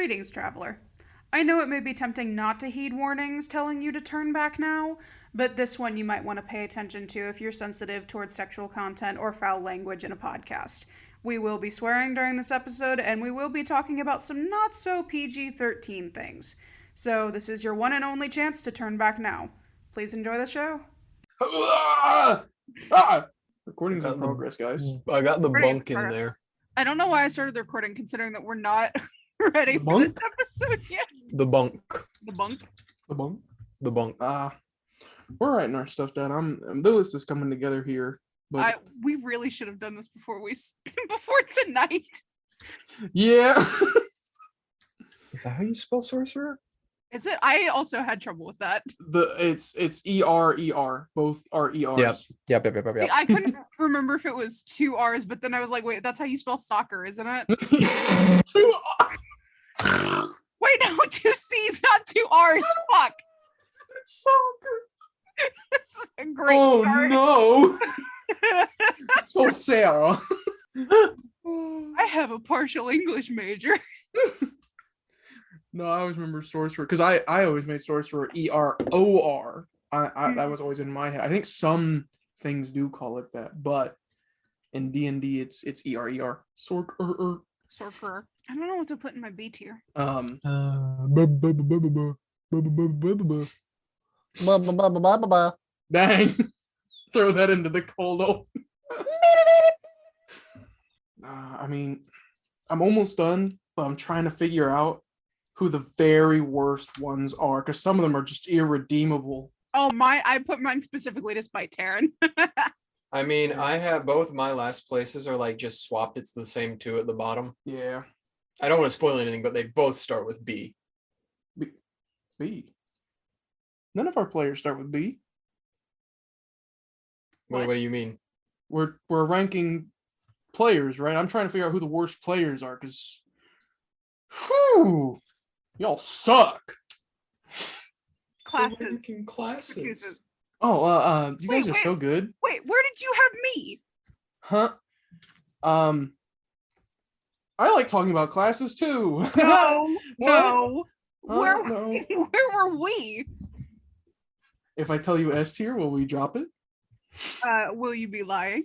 Greetings, traveler. I know it may be tempting not to heed warnings telling you to turn back now, but this one you might want to pay attention to if you're sensitive towards sexual content or foul language in a podcast. We will be swearing during this episode, and we will be talking about some not so PG-13 things. So this is your one and only chance to turn back now. Please enjoy the show. Recording's in progress, guys. I got the bunk in there. I don't know why I started the recording, considering that we're not ready for this episode yet. The bunk. The bunk. The bunk. The bunk. We're writing our stuff down. The list is coming together here. But we really should have done this before before tonight. Yeah. Is that how you spell sorcerer? Is it? I also had trouble with that. It's E-R-E-R. Both are E-Rs. Yep. I couldn't remember if it was two R's, but then I was like, wait, that's how you spell soccer, isn't it? Two R. Wait, no, two C's, not two R's. Fuck. Soccer. This is a great start. No. So Sarah. I have a partial English major. No, I always remember sorcerer because I always made sorcerer E-R-O-R. That was always in my head. I think some things do call it that, but in D&D it's E-R-E-R. Sorcerer. Sorcerer. I don't know what to put in my B tier. Dang. Throw that into the cold open. I mean, I'm almost done, but I'm trying to figure out who the very worst ones are, because some of them are just irredeemable. Oh, I put mine specifically to spite Taryn. I mean, I have both my last places are like just swapped. It's the same two at the bottom. Yeah. I don't want to spoil anything, but they both start with B. B. None of our players start with B. What do you mean? We're ranking players, right? I'm trying to figure out who the worst players are, because y'all suck. Classes. Oh, you guys are so good. Wait, where did you have me? Huh? I like talking about classes too. No. Where were we? If I tell you S tier, will we drop it? Will you be lying?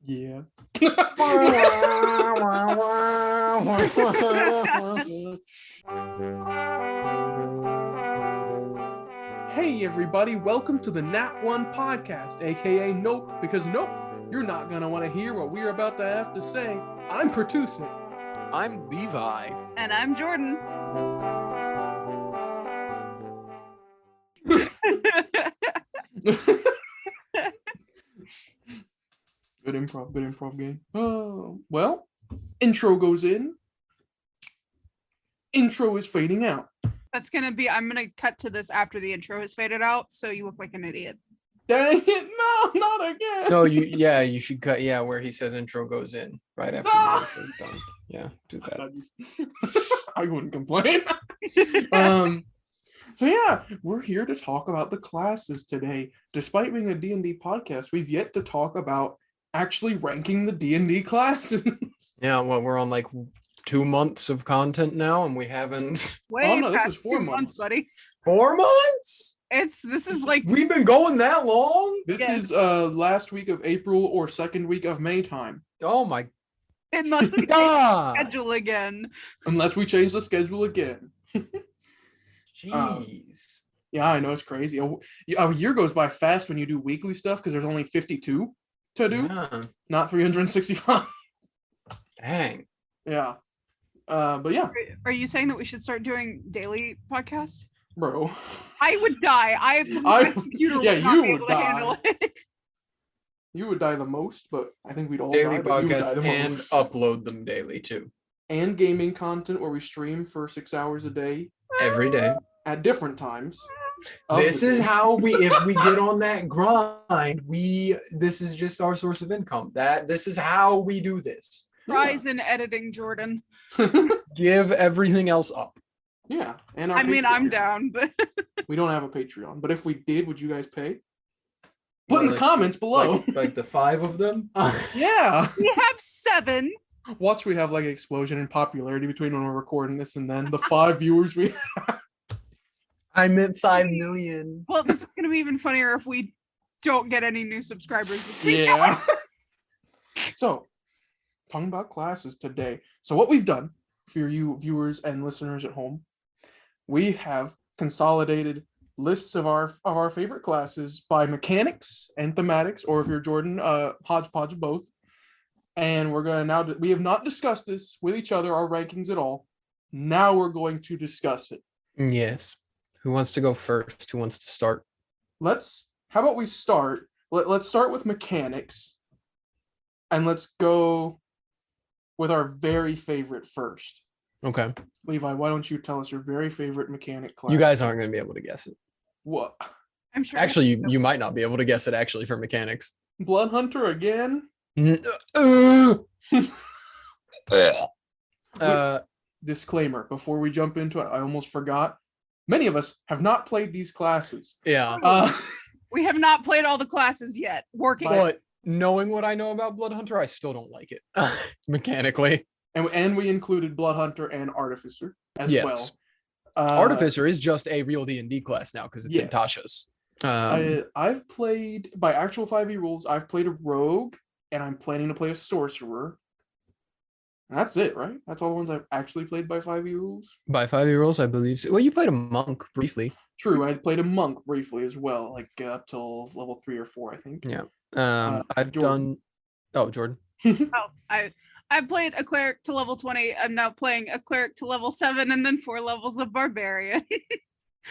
Yeah. Hey everybody, welcome to the Nat One podcast, aka Nope, because nope, you're not gonna want to hear what we're about to have to say. I'm Pertusik. I'm Levi. And I'm Jordan. Good improv game. Oh, well, intro goes in. Intro is fading out. I'm gonna cut to this after the intro is faded out, so you look like an idiot. Dang it, no, not again. No, you should cut, where he says intro goes in, right after the intro's done. Yeah, do that. I wouldn't complain. So yeah, we're here to talk about the classes today. Despite being a D&D podcast, we've yet to talk about actually ranking the D&D classes. Yeah, well, we're on like 2 months of content now, and we haven't. This is 4 months, buddy. 4 months? This is like we've been going that long. This is last week of April or second week of May time. Oh my! Unless we change the schedule again. Unless we change the schedule again. Jeez. Yeah, I know, it's crazy. A year goes by fast when you do weekly stuff because there's only 52 to do, not 365. Dang. Yeah. But yeah. Are you saying that we should start doing daily podcasts? Bro. I would die. You would die. You would die the most, but I think we'd all daily die. Podcasts and upload them daily too. And gaming content where we stream for 6 hours a day. Every day. At different times. This is how if we get on that grind, this is just our source of income. This is how we do this. Rise in editing, Jordan. Give everything else up. Yeah. And I'm down, but we don't have a Patreon. But if we did, would you guys pay? Put in the comments below. Like the 5 of them? Yeah. We have 7. Watch, we have like an explosion in popularity between when we're recording this and then the 5 viewers we. I meant 5 million. Well, this is going to be even funnier if we don't get any new subscribers. Yeah. So, talking about classes today. So, what we've done for you viewers and listeners at home, we have consolidated lists of our favorite classes by mechanics and thematics, or if you're Jordan, hodgepodge of both. And we're going to now. We have not discussed this with each other, our rankings at all. Now we're going to discuss it. Yes. Who wants to go first? Who wants to start? How about we start? Let's start with mechanics, and let's go with our very favorite first. Okay. Levi, why don't you tell us your very favorite mechanic class? You guys aren't going to be able to guess it. What? I'm sure. Actually, you might not be able to guess it actually for mechanics. Blood Hunter again? Disclaimer, before we jump into it, I almost forgot. Many of us have not played these classes. Yeah. We have not played all the classes yet. But knowing what I know about Blood Hunter, I still don't like it mechanically. And we included Blood Hunter and Artificer as well. Artificer is just a real D&D class now because it's in Tasha's. I've played, by actual 5e rules, I've played a rogue, and I'm planning to play a sorcerer. And that's it, right? That's all the ones I've actually played by 5e rules. By 5e rules, I believe so. Well, you played a monk briefly. True, I played a monk briefly as well, like up till level 3 or 4, I think. Yeah. I've Jordan. done. Oh, Jordan. I played a cleric to level 20. I'm now playing a cleric to level 7 and then 4 levels of barbarian.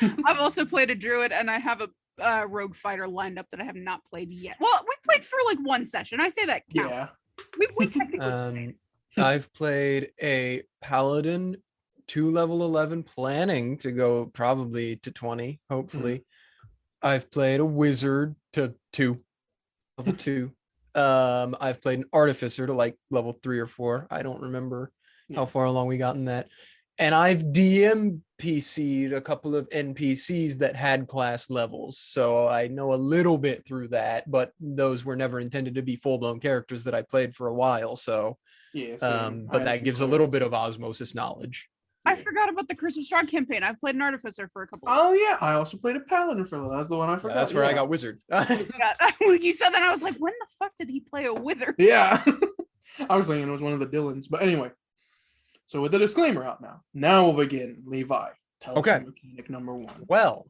I've also played a druid, and I have a rogue fighter lined up that I have not played yet. Well, we played for like one session. I say that counts. Yeah. We technically I've played a paladin to level 11, planning to go probably to 20, hopefully. I've played a wizard to level 2. I've played an artificer to like level 3 or 4. I don't remember how far along we got in that. And I've DMPC'd a couple of NPCs that had class levels. So I know a little bit through that, but those were never intended to be full-blown characters that I played for a while. So, but that gives a little bit of osmosis knowledge. I forgot about the Curse of Strahd campaign. I've played an artificer for a couple. Oh yeah, I also played a paladin for that. That's the one I forgot. That's where I got wizard. You said that, I was like, when the fuck did he play a wizard? Yeah. I was thinking it was one of the Dylans. But anyway, so with the disclaimer out now we'll begin. Levi, tell us your mechanic number 1. Well,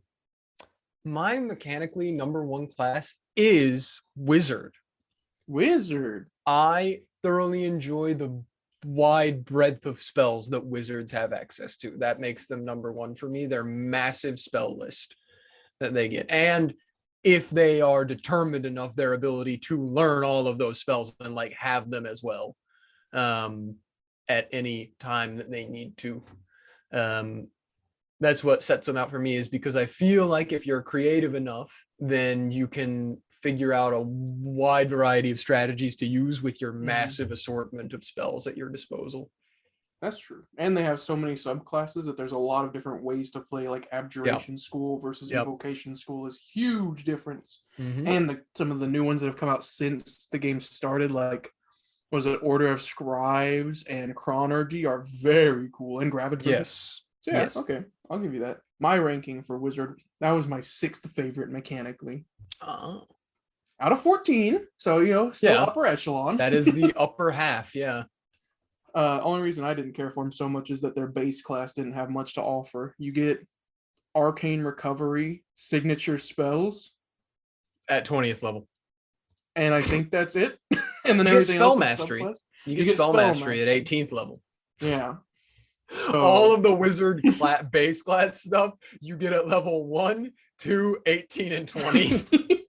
my mechanically number 1 class is wizard. Wizard. I thoroughly enjoy the wide breadth of spells that wizards have access to. That makes them number 1 for me. Their massive spell list that they get. And if they are determined enough, their ability to learn all of those spells and like have them as well at any time that they need to. That's what sets them out for me, is because I feel like if you're creative enough, then you can figure out a wide variety of strategies to use with your massive assortment of spells at your disposal. That's true. And they have so many subclasses that there's a lot of different ways to play, like Abjuration School versus Invocation School is huge difference. And some of the new ones that have come out since the game started, like, was it Order of Scribes and Chronergy, are very cool. And Graviton. Yes. So yeah, okay. I'll give you that. My ranking for Wizard, that was my 6th favorite mechanically. Out of 14, so still upper echelon. That is the upper half, yeah. Only reason I didn't care for them so much is that their base class didn't have much to offer. You get Arcane Recovery, signature spells at 20th level, and I think that's it. And then you everything spell else mastery. Is you get spell mastery at 18th level. Yeah. So, all of the wizard base class stuff you get at level 1, 2, 18, and 20.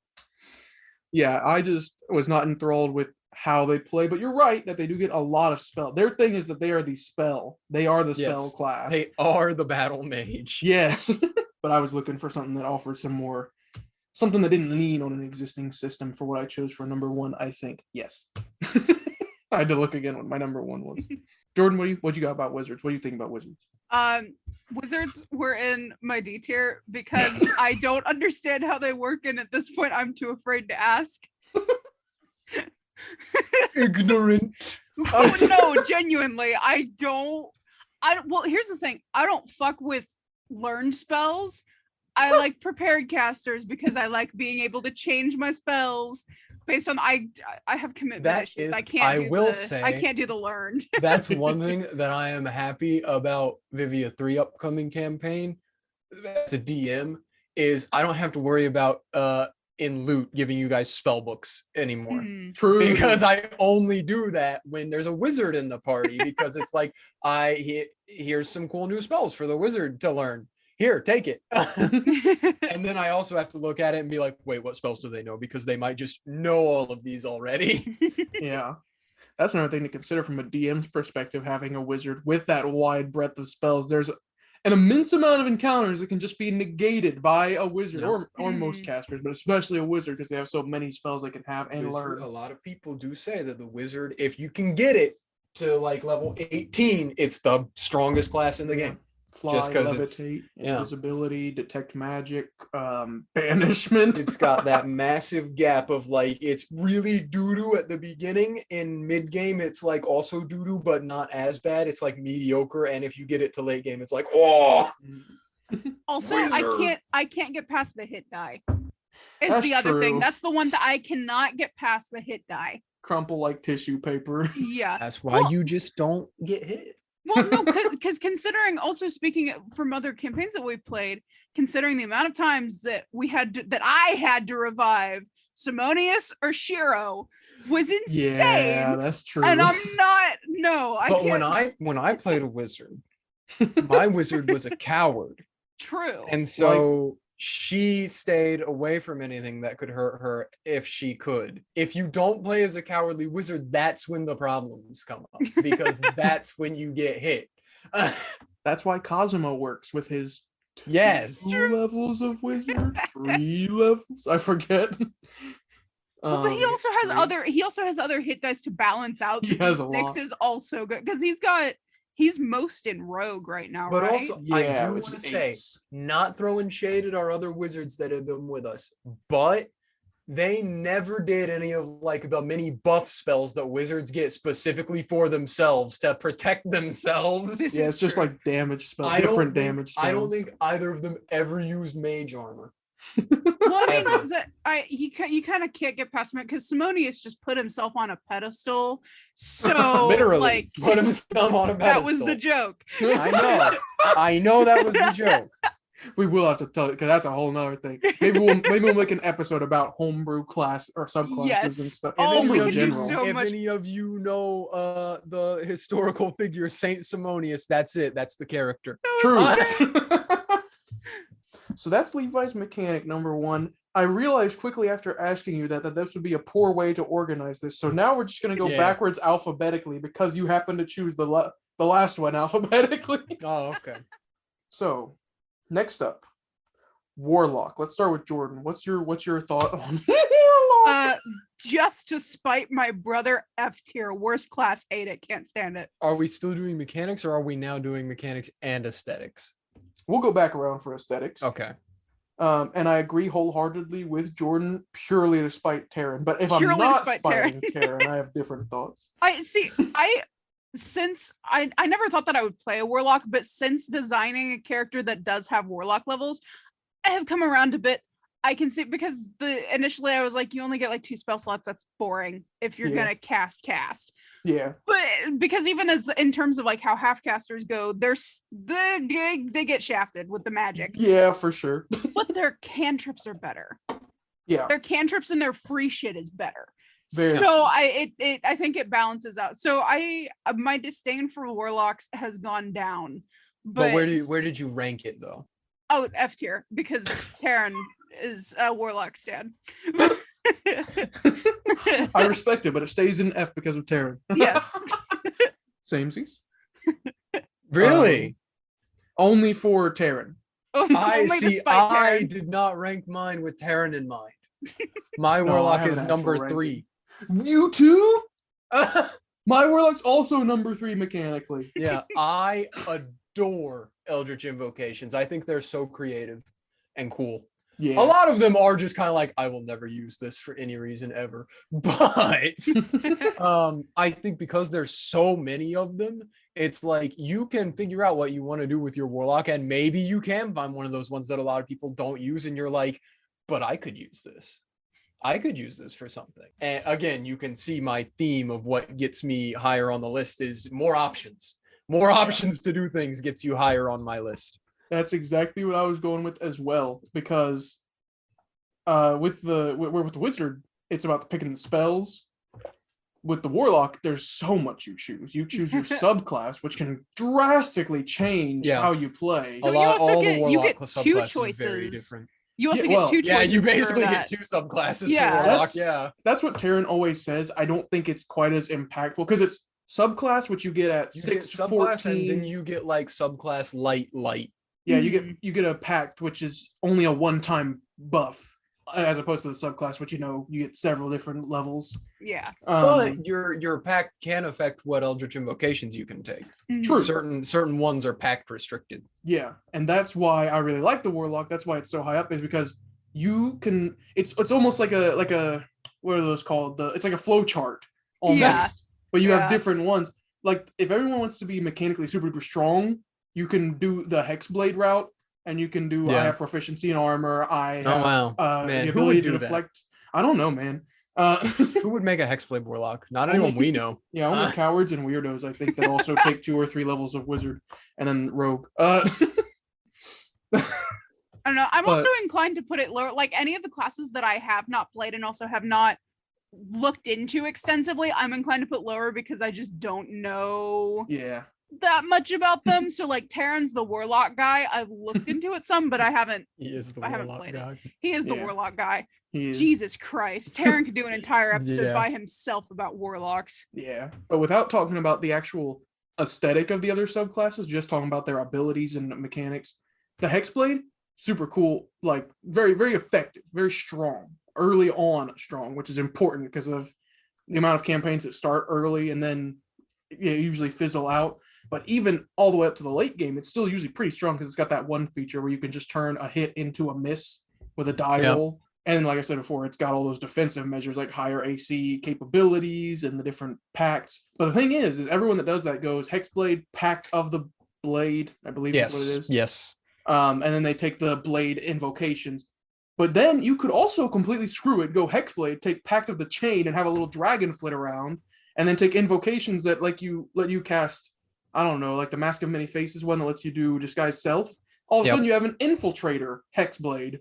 Yeah, I just was not enthralled with how they play, but you're right that they do get a lot of spell. Their thing is that they are the spell. They are the spell class. They are the battle mage. Yeah. But I was looking for something that offered something that didn't lean on an existing system for what I chose for number 1, I think. Yes. I had to look again what my number 1 was. Jordan, what you got about wizards? What do you think about wizards? Wizards were in my D tier because I don't understand how they work, and at this point I'm too afraid to ask. Ignorant. Oh no, genuinely, I don't. Well, here's the thing. I don't fuck with learned spells. I like prepared casters because I like being able to change my spells based on I have commitment That issues. is- I can't I do will the say- I can't do the learned. That's one thing that I am happy about Vivia 3 upcoming campaign. As a DM, is I don't have to worry about in loot giving you guys spell books anymore. Mhm. True. Because I only do that when there's a wizard in the party, because it's like here's some cool new spells for the wizard to learn. Here, take it. And then I also have to look at it and be like, wait, what spells do they know? Because they might just know all of these already. Yeah. That's another thing to consider from a DM's perspective, having a wizard with that wide breadth of spells. There's an immense amount of encounters that can just be negated by a wizard, Yeah. or most casters, but especially a wizard because they have so many spells they can have and Wizard, learn. a lot of people do say that the wizard, if you can get it to like level 18, it's the strongest class in the game. Fly, Just 'cause it's- levitate, yeah. invisibility, detect magic, banishment. It's got that massive gap of like, it's really doo-doo at the beginning. In mid-game, it's like also doo-doo, but not as bad. It's like mediocre. And if you get it to late game, it's like, oh, Also, Wizard. I can't get past the hit die. Is That's the other thing. true. That's the one that I cannot get past the hit die. Crumple like tissue paper. Yeah. that's why Well- you just don't get hit. Well, no, because considering also speaking from other campaigns that we've played, considering the amount of times that I had to revive Simonius or Shiro was insane. Yeah, that's true. And I'm not. No, I But can't. when I played a wizard, my wizard was a coward. True. And so she stayed away from anything that could hurt her if she could. If you don't play as a cowardly wizard, that's when the problems come up, because that's when you get hit. That's why Cosimo works with his Yes. 2 levels of wizard, 3 levels. I forget. Well, but he also has three. other hit dice to balance out. He has a Six lot. is also good because he's most in rogue right now, But right? also, I Yeah, do which want to is say, 8s. not throwing shade at our other wizards that have been with us, but they never did any of like the mini buff spells that wizards get specifically for themselves to protect themselves. This Yeah, is it's just true. like damage spells, I don't different think- damage spells. I don't think either of them ever used mage armor. Well, I mean, Ever. you kind of can't get past him because Simonius just put himself on a pedestal. So Literally, like put himself on a pedestal. that was the joke. I know that was the joke. We will have to tell it because that's a whole nother thing. Maybe we'll make an episode about homebrew class or subclasses Yes. and stuff. Oh, And we homebrew could in do general. so If much- any of you know the historical figure Saint Simonius, that's it. That's the character. True. So that's Levi's mechanic number 1. I realized quickly after asking you that this would be a poor way to organize this. So now we're just going to go Yeah. backwards alphabetically because you happen to choose the last one alphabetically. Oh, okay. So next up, Warlock. Let's start with Jordan. What's your thought on Warlock? Just to spite my brother, F tier, worst class, hate it, can't stand it. Are we still doing mechanics, or are we now doing mechanics and aesthetics? We'll go back around for aesthetics. Okay. And I agree wholeheartedly with Jordan, purely to spite Taryn. But if Purely I'm to not spite spiting Taryn, I have different thoughts. Since I never thought that I would play a warlock, but since designing a character that does have warlock levels, I have come around a bit. I can see because initially I was like, you only get like 2 spell slots. That's boring if you're Yeah. gonna cast. Yeah. But because even as in terms of like how half casters go, they get shafted with the magic. Yeah, for sure. But their cantrips are better. Yeah. Their cantrips and their free shit is better. Very So I think it balances out. So my disdain for warlocks has gone down. But where did you rank it though? Oh, F tier because Taryn is a warlock stan. I respect it, but it stays in F because of Taryn. Yes. Samesies. Really? Only for Taryn. I Only to see. spite I Taryn. did not rank mine with Taryn in mind. My No, I warlock have is an actual number ranking. 3. You too? My Warlock's also number 3 mechanically. Yeah, I adore Eldritch Invocations. I think they're so creative and cool. Yeah. A lot of them are just kind of like, I will never use this for any reason ever. But I think because there's so many of them, it's like you can figure out what you want to do with your Warlock, and maybe you can find one of those ones that a lot of people don't use, and you're like, but I could use this. I could use this for something. And again, you can see my theme of what gets me higher on the list is more options. More options to do things gets you higher on my list. That's exactly what I was going with as well, because with the wizard, it's about picking the spells. With the warlock, there's so much you choose. You choose your subclass, which can drastically change how you play. A lot, all the you warlock get two subclasses are very choices. different. You also Yeah, get well, two choices. Yeah, you for basically that. get two subclasses Yeah. for warlock. That's what Taryn always says. I don't think it's quite as impactful because it's subclass, which you get at You 6, get subclass, 14. and then you get like subclass light. Yeah, you get a pact, which is only a one-time buff, as opposed to the subclass, which you get several different levels. Yeah. But your pact can affect what Eldritch invocations you can take. True. Certain ones are pact restricted. Yeah, and that's why I really like the warlock. That's why it's so high up, is because you can. It's almost like a what are those called? It's like a flow chart almost, but you have different ones. Like if everyone wants to be mechanically super duper strong, you can do the Hexblade route, and you can do. I have proficiency in armor. I have Man, the who would ability do to deflect. I don't know, man. Who would make a Hexblade Warlock? Not anyone we know. Yeah, only cowards and weirdos, I think, that also take 2 or 3 levels of wizard and then rogue. I don't know. I'm also inclined to put it lower. Like any of the classes that I have not played and also have not looked into extensively, I'm inclined to put lower because I just don't know that much about them. So like Terran's the warlock guy. I've looked into it some, but I haven't. He is the warlock guy. it. He is the warlock guy. Is. Jesus Christ. Taryn could do an entire episode by himself about warlocks. Yeah. But without talking about the actual aesthetic of the other subclasses, just talking about their abilities and mechanics, the Hexblade, super cool, like very, very effective, very strong, early on strong, which is important because of the amount of campaigns that start early and then usually fizzle out. But even all the way up to the late game, it's still usually pretty strong because it's got that one feature where you can just turn a hit into a miss with a die roll. And like I said before, it's got all those defensive measures like higher AC capabilities and the different pacts. But the thing is everyone that does that goes Hexblade, Pact of the Blade, I believe that's what it is. Yes. And then they take the Blade invocations. But then you could also completely screw it, go Hexblade, take Pact of the Chain and have a little dragon flit around, and then take invocations that let you cast, I don't know, like the Mask of Many Faces one that lets you do Disguise Self. All of a sudden you have an Infiltrator Hexblade,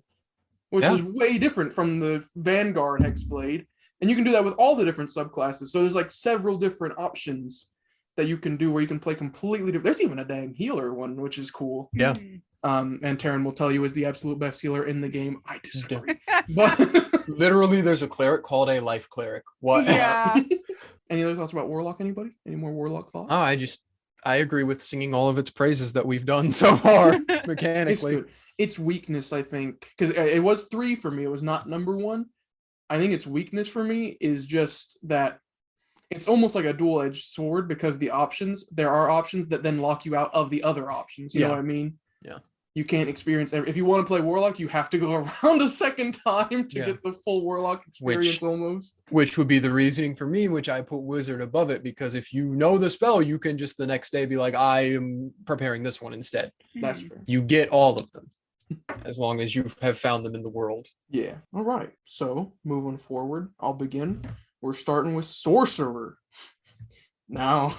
which is way different from the Vanguard Hexblade. And you can do that with all the different subclasses. So there's like several different options that you can do where you can play completely different. There's even a dang healer one, which is cool. Yeah. And Taryn will tell you is the absolute best healer in the game. I disagree. But literally there's a cleric called a life cleric. What? Yeah. Any other thoughts about Warlock, anybody? Any more Warlock thoughts? I agree with singing all of its praises that we've done so far mechanically. Its weakness, I think, because it was 3 for me, it was not number 1. I think its weakness for me is just that it's almost like a dual-edged sword because there are options that then lock you out of the other options. You know what I mean? Yeah. You can't experience if you want to play Warlock, you have to go around a second time to get the full Warlock experience almost. Which would be the reasoning for me, which I put Wizard above it, because if you know the spell, you can just the next day be like, I am preparing this one instead. That's fair. You get all of them. As long as you have found them in the world. Yeah. All right. So moving forward, I'll begin. We're starting with Sorcerer. Now,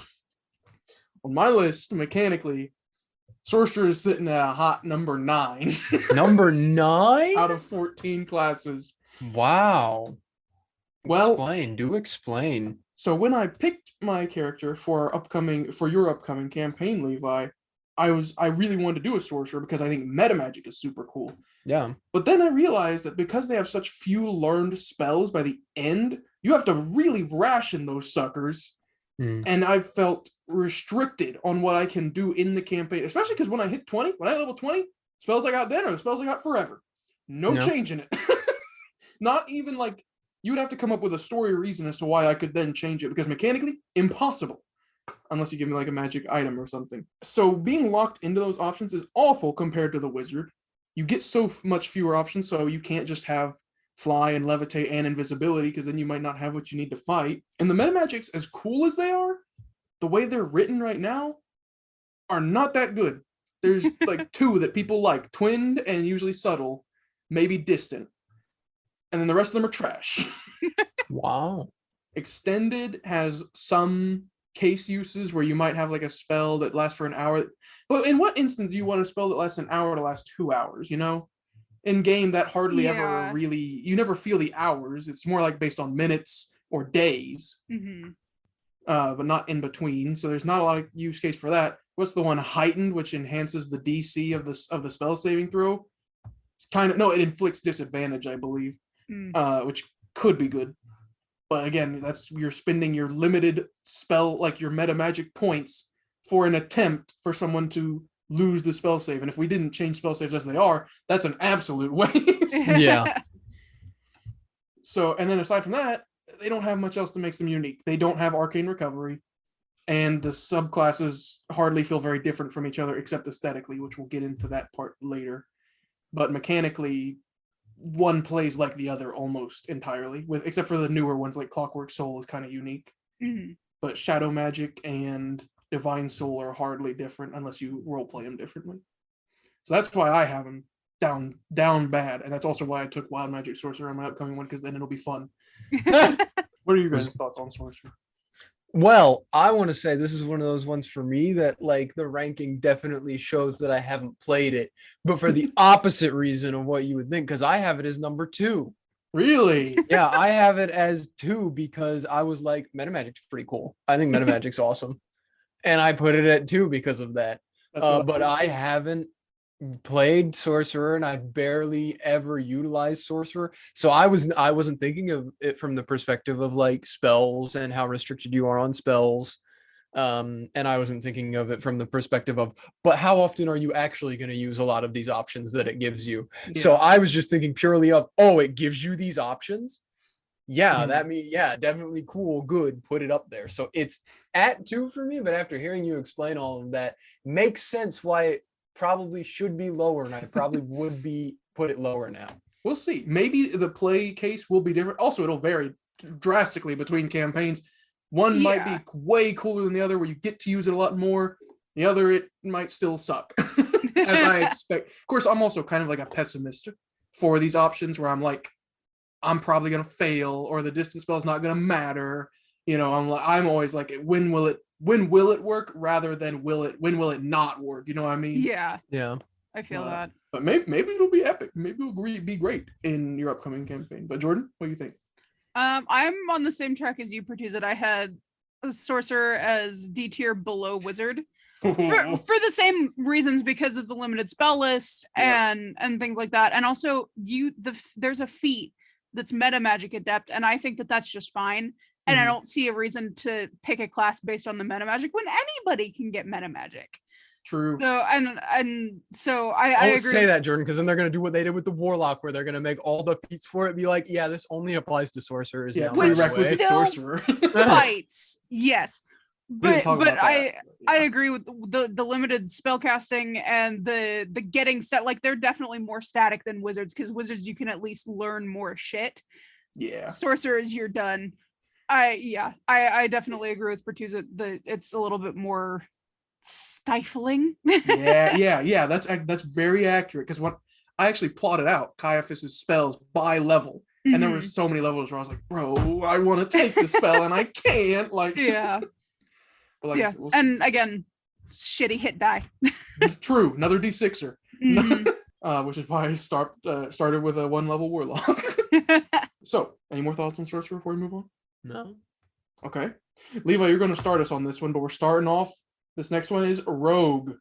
on my list, mechanically, Sorcerer is sitting at a hot number 9. Number 9? Out of 14 classes. Wow. Well, explain. So when I picked my character for your upcoming campaign, Levi, I really wanted to do a sorcerer because I think meta magic is super cool. Yeah. But then I realized that because they have such few learned spells by the end, you have to really ration those suckers. And I felt restricted on what I can do in the campaign, especially because when I hit 20, when I level 20, spells I got then are the spells I got forever. No change in it. Not even like you would have to come up with a story or reason as to why I could then change it, because mechanically, impossible. Unless you give me like a magic item or something. So being locked into those options is awful compared to the wizard. you get so much fewer options, so you can't just have fly and levitate and invisibility, because then you might not have what you need to fight. And the metamagics, as cool as they are, the way they're written right now are not that good. There's like two that people like, twinned and usually subtle, maybe distant. And then the rest of them are trash. Wow. Extended has some case uses where you might have like a spell that lasts for an hour. But in what instance do you want a spell that lasts an hour to last 2 hours, you know? In game, that hardly ever really, you never feel the hours. It's more like based on minutes or days, but not in between. So there's not a lot of use case for that. What's the one? Heightened, which enhances the DC of the spell saving throw. It's kind of, no, it inflicts disadvantage, I believe, which could be good. But again, that's, you're spending your limited spell, like your meta magic points, for an attempt for someone to lose the spell save. And if we didn't change spell saves as they are, that's an absolute waste. Yeah. So, and then aside from that, they don't have much else that makes them unique. They don't have arcane recovery, and the subclasses hardly feel very different from each other except aesthetically, which we'll get into that part later. But mechanically, one plays like the other almost entirely, with except for the newer ones like Clockwork Soul is kind of unique. But Shadow Magic and Divine Soul are hardly different unless you roleplay them differently. So that's why I have them down bad, and that's also why I took Wild Magic Sorcerer on my upcoming one, because then it'll be fun. What are you guys' thoughts on Sorcerer? Well, I want to say this is one of those ones for me that like the ranking definitely shows that I haven't played it, but for the opposite reason of what you would think, because I have it as number 2. Really? Yeah, I have it as 2 because I was like, Metamagic's pretty cool. I think Metamagic's awesome. And I put it at 2 because of that. But I haven't played Sorcerer, and I've barely ever utilized Sorcerer. So I wasn't thinking of it from the perspective of like spells and how restricted you are on spells. And I wasn't thinking of it from the perspective of, but how often are you actually going to use a lot of these options that it gives you? Yeah. So I was just thinking purely of, oh, it gives you these options. Yeah, that means, yeah, definitely cool, good, put it up there. So it's at 2 for me, but after hearing you explain all of that, makes sense why it probably should be lower, and I probably would be put it lower now. We'll see. Maybe the play case will be different. Also, it'll vary drastically between campaigns. One might be way cooler than the other, where you get to use it a lot more. The other, it might still suck, as I expect. Of course, I'm also kind of like a pessimist for these options, where I'm like, I'm probably gonna fail, or the distance spell is not gonna matter. You know, I'm always like, when will it work, rather than when will it not work? You know what I mean? Yeah, Yeah, I feel that. But maybe it'll be epic. Maybe it'll be great in your upcoming campaign. But Jordan, what do you think? I'm on the same track as you, Pertuzit. I had Sorcerer as D tier below Wizard. For the same reasons, because of the limited spell list and things like that, and also there's a feat that's meta magic adept, and I think that's just fine, and I don't see a reason to pick a class based on the meta magic when anybody can get meta magic. True. So so I don't agree. say that, Jordan, because then they're gonna do what they did with the Warlock, where they're gonna make all the feats for it be like, yeah, this only applies to sorcerers. Yeah, now, by the prerequisite way. sorcerer. Fights, yes. But I agree with the limited spell casting and the getting set. Like, they're definitely more static than wizards, because wizards you can at least learn more shit. Yeah. Sorcerers, you're done. I definitely agree with Pertuzit that it's a little bit more stifling. yeah. That's very accurate, because what I actually plotted out Caiaphas's spells by level, and there were so many levels where I was like, bro, I want to take this spell and I can't. Like, yeah. Like, yeah, we'll and again, shitty hit die. True, another D6er. Which is why I started with a 1-level Warlock. So, any more thoughts on Sorcerer before we move on? No. Okay. Levi, you're going to start us on this one, but we're starting off. This next one is Rogue.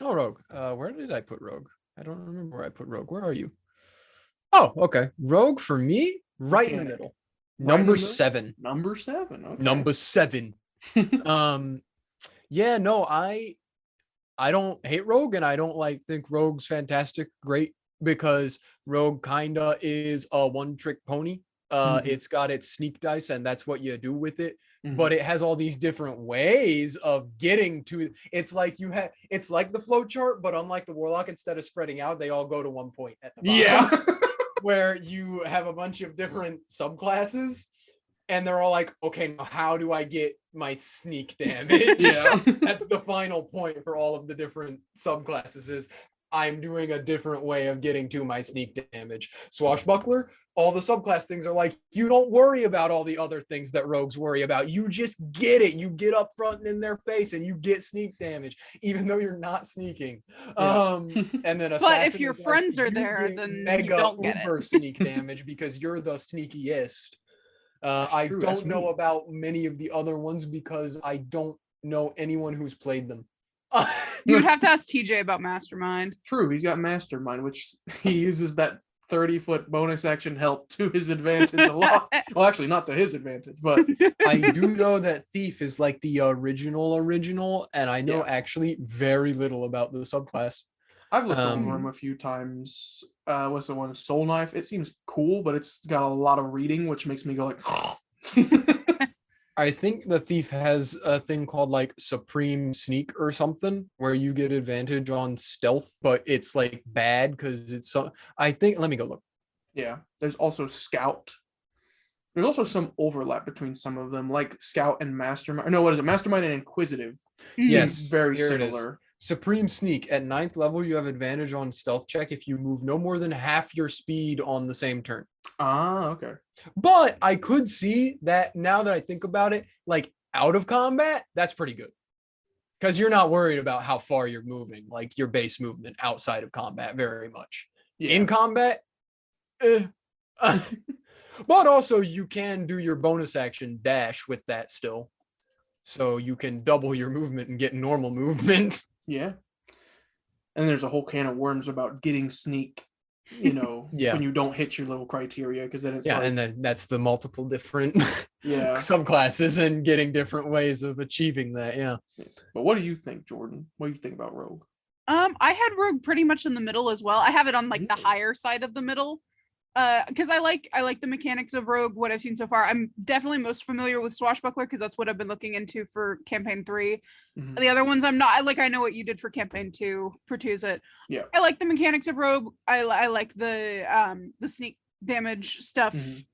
Oh, Rogue. Where did I put Rogue? I don't remember where I put Rogue. Where are you? Oh, okay. Rogue for me, right in the middle. Number 7. Number 7. Okay. Number 7. Yeah, no, I don't hate Rogue, and I don't think Rogue's fantastic, great, because Rogue kinda is a one-trick pony. It's got its sneak dice, and that's what you do with it. but it has all these different ways of getting to. It's like it's like the flow chart, but unlike the Warlock, instead of spreading out, they all go to one point at the bottom. Yeah. Where you have a bunch of different subclasses, and they're all like, okay, now how do I get my sneak damage? Yeah. That's the final point for all of the different subclasses is I'm doing a different way of getting to my sneak damage. Swashbuckler, all the subclass things are like, you don't worry about all the other things that rogues worry about. You just get it. You get up front and in their face and you get sneak damage, even though you're not sneaking. Yeah. And then But if Assassin your is like, friends are you there, get then mega you don't get uber it. sneak damage because you're the sneakiest. I true, that's don't know me. about many of the other ones because I don't know anyone who's played them. You would have to ask TJ about Mastermind. True, he's got Mastermind, which he uses that 30-foot bonus action help to his advantage a lot. Well, actually, not to his advantage, but I do know that Thief is like the original, and I know Yeah. actually very little about the subclass. I've looked over Um, him a few times. What's the one? Soul Knife. It seems cool, but it's got a lot of reading, which makes me go like. I think the Thief has a thing called like Supreme Sneak or something where you get advantage on stealth, but it's like bad because it's so. I think. Let me go look. Yeah. There's also Scout. There's also some overlap between some of them, like Scout and Mastermind. No, what is it? Mastermind and Inquisitive. Yes, Seem very here it is. similar. Supreme Sneak at 9th level, you have advantage on stealth check if you move no more than half your speed on the same turn. Ah, okay. But I could see that now that I think about it, like out of combat, that's pretty good. Because you're not worried about how far you're moving, like your base movement outside of combat very much. Yeah. In combat, but also you can do your bonus action dash with that still. So you can double your movement and get normal movement. Yeah. And there's a whole can of worms about getting sneak, Yeah. when you don't hit your little criteria, because then it's Yeah, like, and then that's the multiple different yeah. subclasses and getting different ways of achieving that. Yeah. But what do you think, Jordan? What do you think about Rogue? I had Rogue pretty much in the middle as well. I have it on like the Ooh. higher side of the middle. Because I like the mechanics of Rogue, what I've seen so far. I'm definitely most familiar with Swashbuckler because that's what I've been looking into for campaign 3. Mhm. The other ones I'm not. I know what you did for campaign 2, Pertuse. Yeah. I like the mechanics of Rogue. I like the sneak damage stuff. Mhm.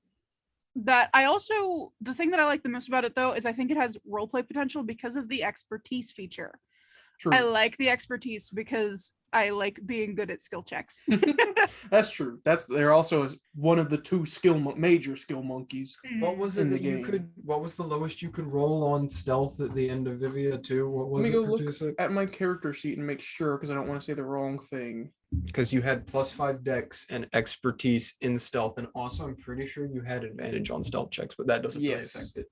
That I also, the thing that I like the most about it though is I think it has roleplay potential because of the expertise feature. True. I like the expertise because I like being good at skill checks. That's true. They're also one of the two major skill monkeys. What was In it the that you game. could? What was the lowest you could roll on stealth at the end of Vivia 2? What Let was me it? go look Pertuse? at my character sheet and make sure, because I don't want to say the wrong thing. Because you had +5 dex and expertise in stealth, and also I'm pretty sure you had advantage on stealth checks, but that doesn't really Yes. affect it.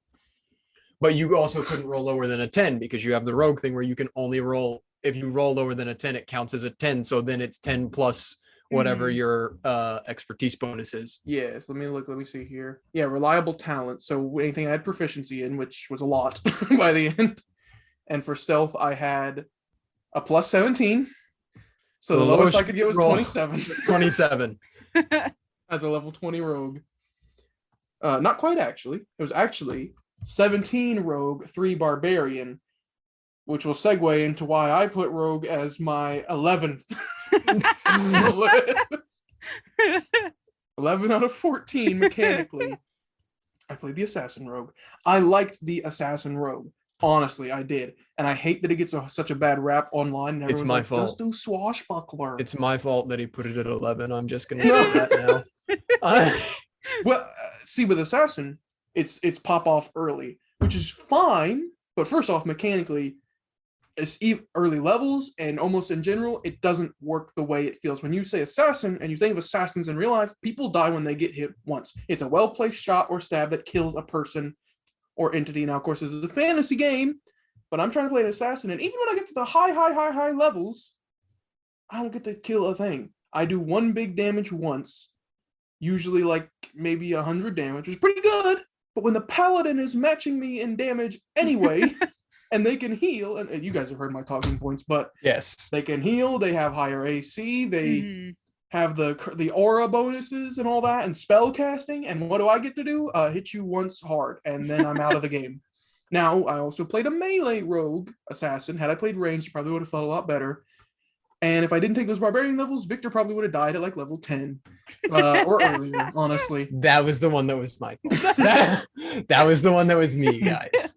But you also couldn't roll lower than a 10 because you have the rogue thing where you can only roll. If you roll lower than a 10, it counts as a 10. So then it's 10 plus whatever your expertise bonus is. Yes, let me look. Let me see here. Yeah, reliable talent. So anything I had proficiency in, which was a lot by the end. And for stealth, I had a +17. So the lowest I could get was roll 27. was 27. As a level 20 rogue. Not quite, actually. It was actually 17 rogue, 3 barbarian, which will segue into why I put rogue as my 11th. 11 out of 14 mechanically. I played the assassin rogue. I liked the assassin rogue. Honestly, I did. And I hate that it gets such a bad rap online. And It's everyone's my like, fault. just do swashbuckler. It's my fault that he put it at 11. I'm just going to say that now. Well, see, with assassin, it's pop off early, which is fine. But first off, mechanically, it's early levels, and almost in general, it doesn't work the way it feels. When you say assassin and you think of assassins in real life, people die when they get hit once. It's a well-placed shot or stab that kills a person or entity. Now, of course, this is a fantasy game, but I'm trying to play an assassin, and even when I get to the high levels, I don't get to kill a thing. I do 1 big damage once, usually like maybe 100 damage, which is pretty good. But when the paladin is matching me in damage anyway, and they can heal, and you guys have heard my talking points, but Yes, they can heal, they have higher AC, they have the aura bonuses and all that, and spell casting, and what do I get to do? Hit you once hard, and then I'm out of the game. Now, I also played a melee rogue assassin. Had I played ranged, probably would have felt a lot better. And if I didn't take those barbarian levels, Victor probably would have died at like level 10 or earlier, honestly. That was the one that was my fault. That was the one that was me, guys.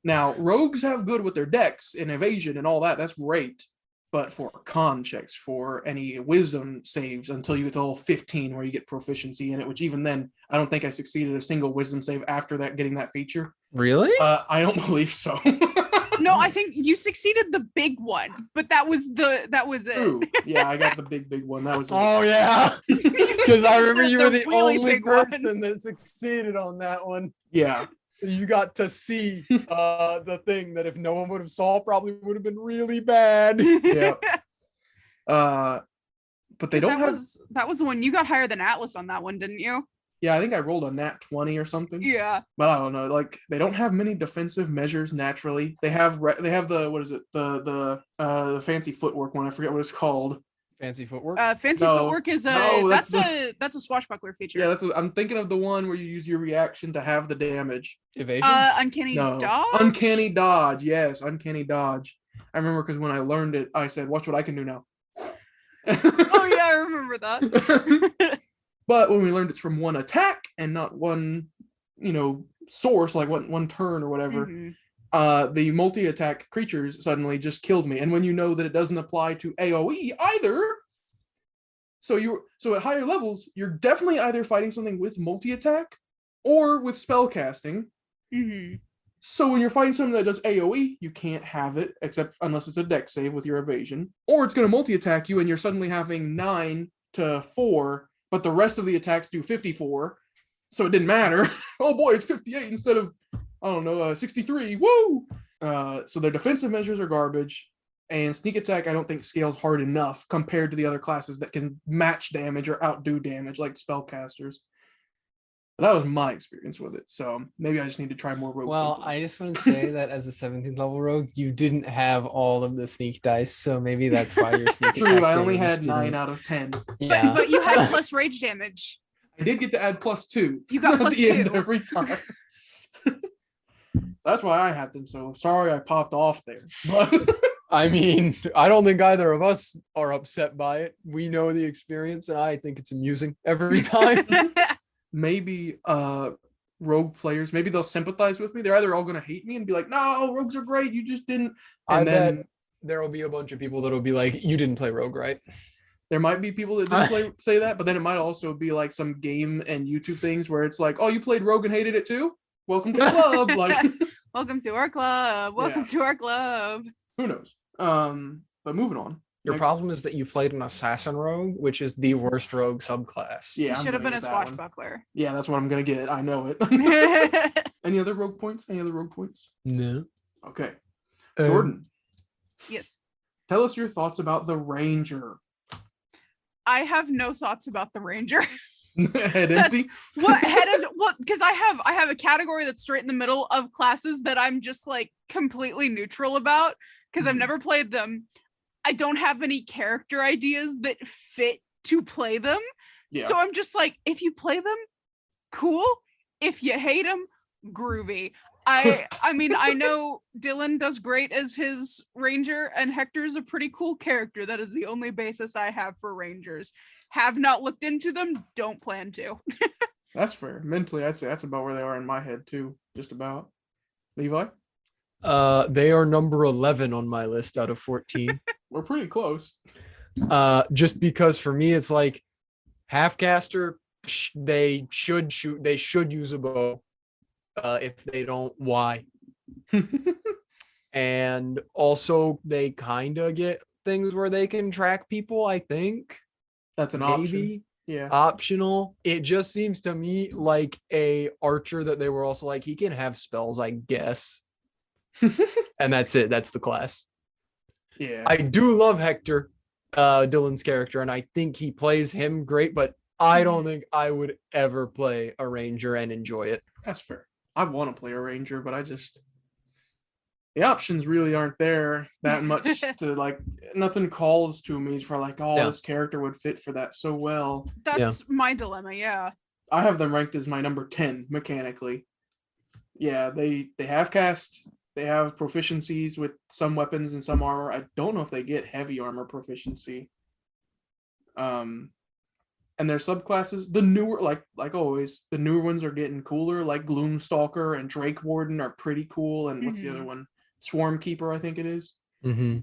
Now, rogues have good with their dex and evasion and all that. That's great. But for con checks, for any wisdom saves until you get to level 15 where you get proficiency in it, which even then, I don't think I succeeded a single wisdom save after that, getting that feature. Really? I don't believe so. No, I think you succeeded the big one, but that was it. True. Yeah, I got the big one. That was Oh yeah, because I remember you were the really only big one. person that succeeded on that one. Yeah. You got to see the thing that if no one would have saw, probably would have been really bad. Yeah. But they don't have. That was the one you got higher than Atlas on that one, didn't you? Yeah, I think I rolled a nat 20 or something. Yeah. But I don't know. Like they don't have many defensive measures naturally. They have the what is it? The fancy footwork one. I forget what it's called. Fancy footwork. Fancy No. footwork is No, that's a swashbuckler feature. Yeah, I'm thinking of the one where you use your reaction to have the damage. Evasion. Uncanny No, dodge. uncanny dodge. Yes, uncanny dodge. I remember because when I learned it, I said, "Watch what I can do now." Oh yeah, I remember that. But when we learned it's from one attack and not one, source, like one turn or whatever, the multi-attack creatures suddenly just killed me. And when you know that it doesn't apply to AoE either, so at higher levels, you're definitely either fighting something with multi-attack or with spellcasting. So when you're fighting something that does AoE, you can't have it, except unless it's a dex save with your evasion. Or it's going to multi-attack you and you're suddenly having 9 to 4, but the rest of the attacks do 54. So it didn't matter. Oh boy, it's 58 instead of, 63. Woo! So their defensive measures are garbage. And sneak attack, I don't think scales hard enough compared to the other classes that can match damage or outdo damage, like spellcasters. That was my experience with it. So maybe I just need to try more rogues. Well, I just want to say that as a 17th level rogue, you didn't have all of the sneak dice, so maybe that's why your sneak True, attack I only damage had 9 didn't- out of 10. Yeah. But you had plus rage damage. I did get to add +2. You got at the end +2 every time. That's why I had them. So sorry I popped off there. But I mean, I don't think either of us are upset by it. We know the experience, and I think it's amusing every time. maybe rogue players, maybe they'll sympathize with me. They're either all going to hate me and be like, "No, rogues are great. You just didn't." And I then bet there will be a bunch of people that'll be like, "You didn't play rogue, right?" there might be people that didn't say that, but then it might also be like some game and YouTube things where it's like, "Oh, you played rogue and hated it too? Welcome to the club." Like, Welcome to our club. Welcome to our club. who knows? But moving on. Your Next- problem is that you played an assassin rogue, which is the worst rogue subclass. Yeah, You I'm should have gonna been a get that one. swashbuckler. Yeah, that's what I'm gonna get. I know it. Any other rogue points? No. Okay. Jordan, Yes. tell us your thoughts about the Ranger. I have no thoughts about the Ranger. Head empty. Because I have a category that's straight in the middle of classes that I'm just like completely neutral about because I've never played them. I don't have any character ideas that fit to play them. Yeah. So I'm just like, if you play them, cool. If you hate them, groovy. I mean, I know Dylan does great as his Ranger, and Hector's a pretty cool character. That is the only basis I have for Rangers. Have not looked into them, don't plan to. That's fair. Mentally, I'd say that's about where they are in my head too. Just about. Levi? They are number 11 on my list out of 14. We're pretty close. Just because for me it's like halfcaster, they should use a bow. If they don't, why? And also they kind of get things where they can track people, I think. That's an Maybe. option. Yeah. Optional. It just seems to me like a archer that they were also like, he can have spells, I guess. And that's it. That's the class. Yeah. I do love Hector, Dylan's character, and I think he plays him great, but I don't think I would ever play a Ranger and enjoy it. That's fair. I want to play a Ranger, but the options really aren't there that much to like, nothing calls to me for like, oh, this character would fit for that so well. That's my dilemma, yeah. I have them ranked as my number 10 mechanically. Yeah, they have cast. They have proficiencies with some weapons and some armor. I don't know if they get heavy armor proficiency. And their subclasses, the newer, like always, the newer ones are getting cooler. Like Gloomstalker and Drake Warden are pretty cool. And what's the other one? Swarm Keeper, I think it is. Mm-hmm.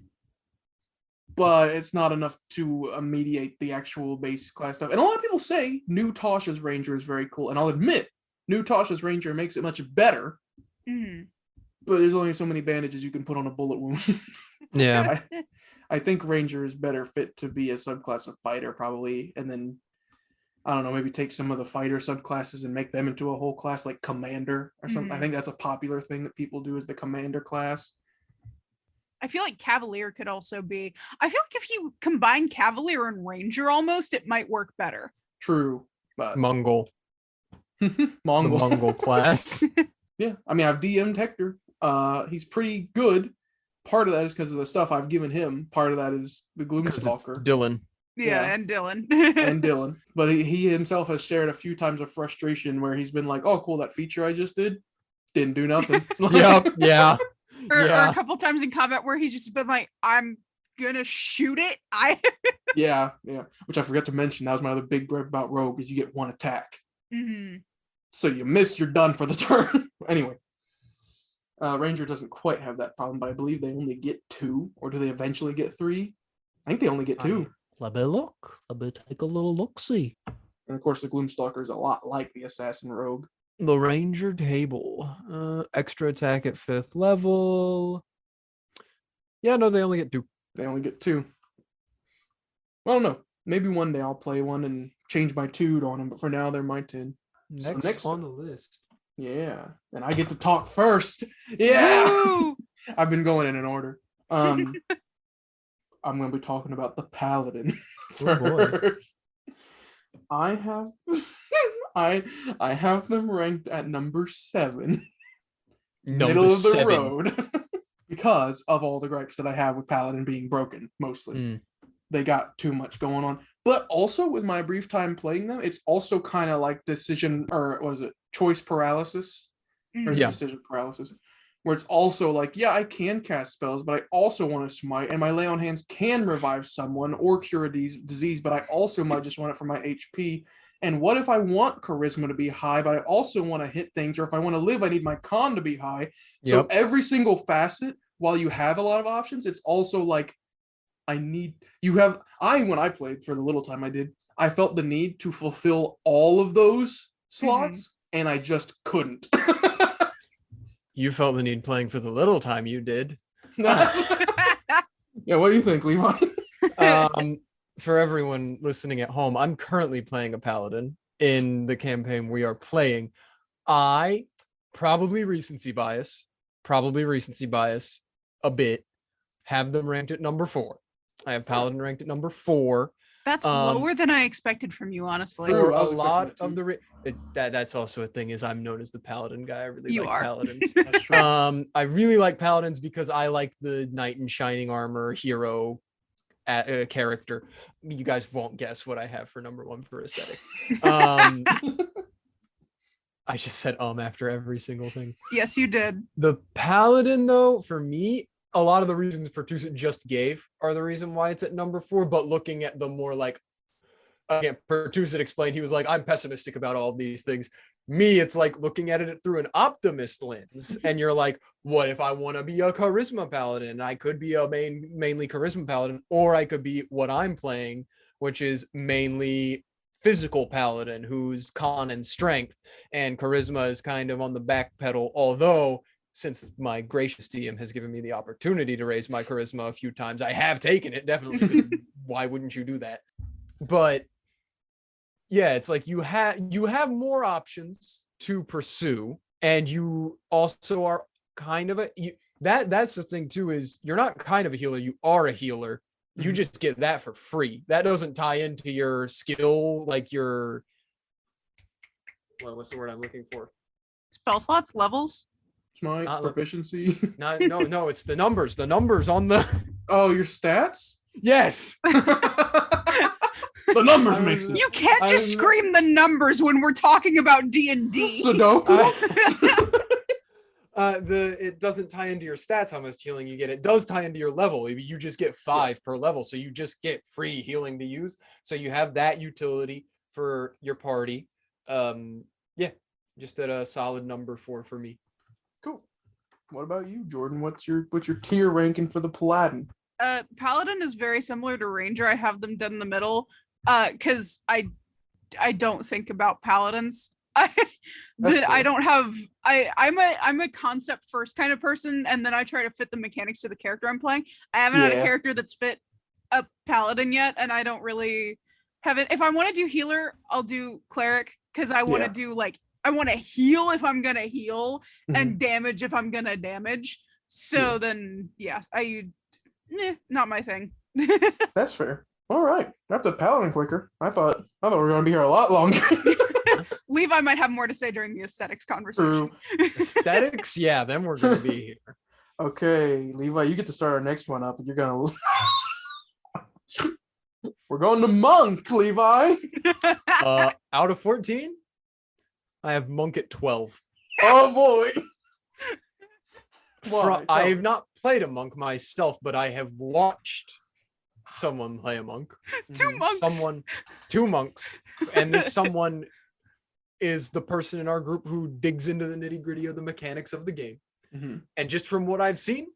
But it's not enough to mediate the actual base class stuff. And a lot of people say new Tasha's Ranger is very cool. And I'll admit, new Tasha's Ranger makes it much better. But there's only so many bandages you can put on a bullet wound. Yeah. I think Ranger is better fit to be a subclass of fighter, probably. And then, I don't know, maybe take some of the fighter subclasses and make them into a whole class like Commander or something. I think that's a popular thing that people do is the Commander class. I feel like Cavalier could also be. I feel like if you combine Cavalier and Ranger almost, it might work better. True. But Mongol. The Mongol class. Yeah. I mean, I've DM'd Hector. He's pretty good. Part of that is because of the stuff I've given him. Part of that is the Gloomstalker. Dylan. Yeah, and Dylan. And Dylan. But he himself has shared a few times of frustration where he's been like, oh, cool, that feature I just didn't do nothing. Yep. Yeah. Or a couple times in combat where he's just been like, I'm gonna shoot it. Yeah. Which I forgot to mention. That was my other big gripe about Rogue is you get one attack. So you miss, you're done for the turn. Anyway. Ranger doesn't quite have that problem, but I believe they only get 2, or do they eventually get 3? I think they only get 2. Let me look. Let me take a little look-see. And of course, the Gloomstalker is a lot like the Assassin Rogue. The Ranger table. Extra attack at 5th level. Yeah, no, they only get 2. They only get 2. I don't know. Maybe one day I'll play one and change my tude on them, but for now, they're my 10. Next on the list. Yeah, and I get to talk first. Yeah, I've been going in an order. I'm going to be talking about the Paladin first. I have, I have them ranked at number 7, middle of the road, because of all the gripes that I have with Paladin being broken. Mostly, they got too much going on. But also with my brief time playing them, it's also kind of like choice paralysis, or is it decision paralysis, where it's also like, yeah, I can cast spells, but I also want to smite, and my lay on hands can revive someone or cure a disease, but I also might just want it for my HP. And what if I want charisma to be high, but I also want to hit things, or if I want to live, I need my con to be high. So every single facet, while you have a lot of options, it's also like, when I played for the little time I did, I felt the need to fulfill all of those slots, and I just couldn't. You felt the need playing for the little time you did. Yeah, what do you think, Levi? For everyone listening at home, I'm currently playing a Paladin in the campaign we are playing. I probably recency bias a bit, have them ranked at number 4. I have Paladin ranked at number 4. That's lower than I expected from you, honestly. For a lot of the that's also a thing, is I'm known as the Paladin guy. I really like Paladins. That's true. I really like Paladins because I like the knight in shining armor hero character. You guys won't guess what I have for number 1 for aesthetic. I just said after every single thing. Yes, you did. The Paladin, though, for me, a lot of the reasons Pertusa just gave are the reason why it's at number 4, but looking at the more like, again, Pertusa explained, he was like, I'm pessimistic about all of these things. Me, it's like looking at it through an optimist lens, and you're like, what if I want to be a charisma paladin? I could be a mainly charisma paladin, or I could be what I'm playing, which is mainly physical paladin, who's con and strength, and charisma is kind of on the back pedal, although since my gracious DM has given me the opportunity to raise my charisma a few times, I have taken it, definitely. Why wouldn't you do that? But yeah, it's like you have more options to pursue, and you also are kind of that's the thing too, is you're not kind of a healer, you are a healer. You just get that for free. That doesn't tie into your skill, like your what's the word I'm looking for? Spell slots, levels? Smite, proficiency. No, it's the numbers. The numbers on the your stats? Yes. The numbers make sense. You can't just scream the numbers when we're talking about D&D. Sudoku. It doesn't tie into your stats how much healing you get. It does tie into your level. You just get 5 per level, so you just get free healing to use. So you have that utility for your party. Yeah, just at a solid number 4 for me. Cool. What about you, Jordan? What's your tier ranking for the Paladin? Paladin is very similar to Ranger. I have them dead in the middle. Because I don't think about paladins. I don't have I'm a concept first kind of person, and then I try to fit the mechanics to the character I'm playing. I haven't had a character that's fit a paladin yet, and I don't really have it. If I want to do healer, I'll do cleric, because I want to do like I want to heal if I'm gonna heal and damage if I'm gonna damage. So then not my thing. That's fair. All right, that's a paladin quicker. I thought we were gonna be here a lot longer. Levi might have more to say during the aesthetics conversation. Aesthetics, yeah, then we're gonna be here. Okay, Levi, you get to start our next one up, and you're gonna. We're going to monk, Levi. Out of 14, I have monk at 12. Oh boy. I have not played a monk myself, but I have watched someone play a monk. Two monks, and this someone is the person in our group who digs into the nitty-gritty of the mechanics of the game. And just from what I've seen,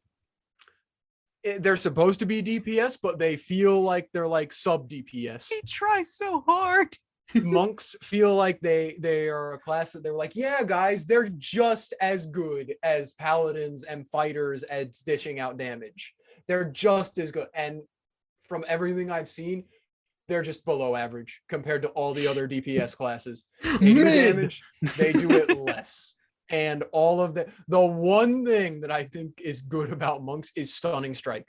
they're supposed to be DPS, but they feel like they're like sub DPS. He tries so hard. Monks feel like they are a class that they're like, yeah, guys, they're just as good as paladins and fighters at dishing out damage. They're just as good. And from everything I've seen, they're just below average compared to all the other DPS classes. They do damage, they do it less. And all of the one thing that I think is good about monks is stunning strike.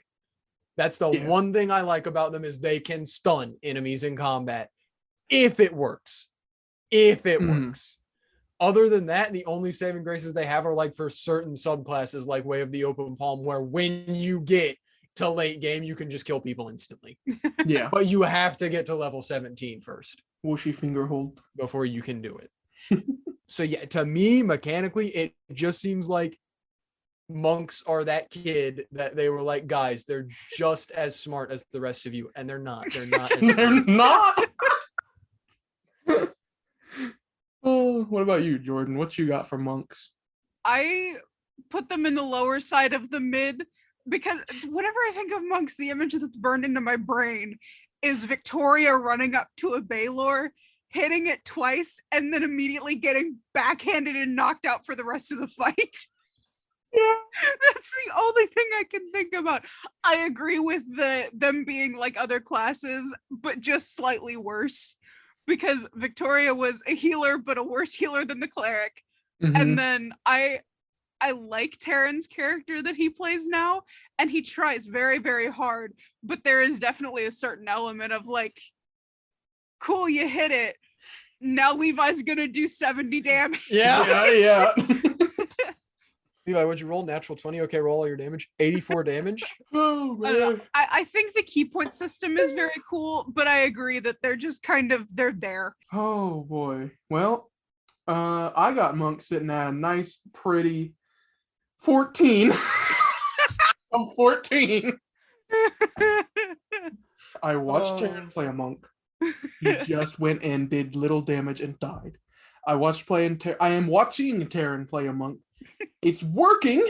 That's the one thing I like about them, is they can stun enemies in combat if it works. Other than that, the only saving graces they have are like for certain subclasses like Way of the Open Palm, where when you get to late game, you can just kill people instantly. Yeah. But you have to get to level 17 first. Whooshy finger hold. Before you can do it. So yeah, to me, mechanically, it just seems like monks are that kid that they were like, guys, they're just as smart as the rest of you. And they're not. They're not. They're not. Oh, what about you, Jordan? What you got for monks? I put them in the lower side of the mid, because whenever I think of monks, the image that's burned into my brain is Victoria running up to a Baylor, hitting it twice, and then immediately getting backhanded and knocked out for the rest of the fight. Yeah. That's the only thing I can think about. I agree with them being like other classes, but just slightly worse, because Victoria was a healer, but a worse healer than the cleric. And then I like Terran's character that he plays now, and he tries very, very hard, but there is definitely a certain element of like, cool, you hit it. Now Levi's gonna do 70 damage. Yeah. Levi, what'd you roll? Natural 20. Okay, roll all your damage. 84 damage. Oh man. I think the key point system is very cool, but I agree that they're just kind of they're there. Oh boy. Well, I got monk sitting at a nice, pretty 14. I'm 14. I watched Terran play a monk. He just went and did little damage and died. I am watching Terran play a monk. It's working,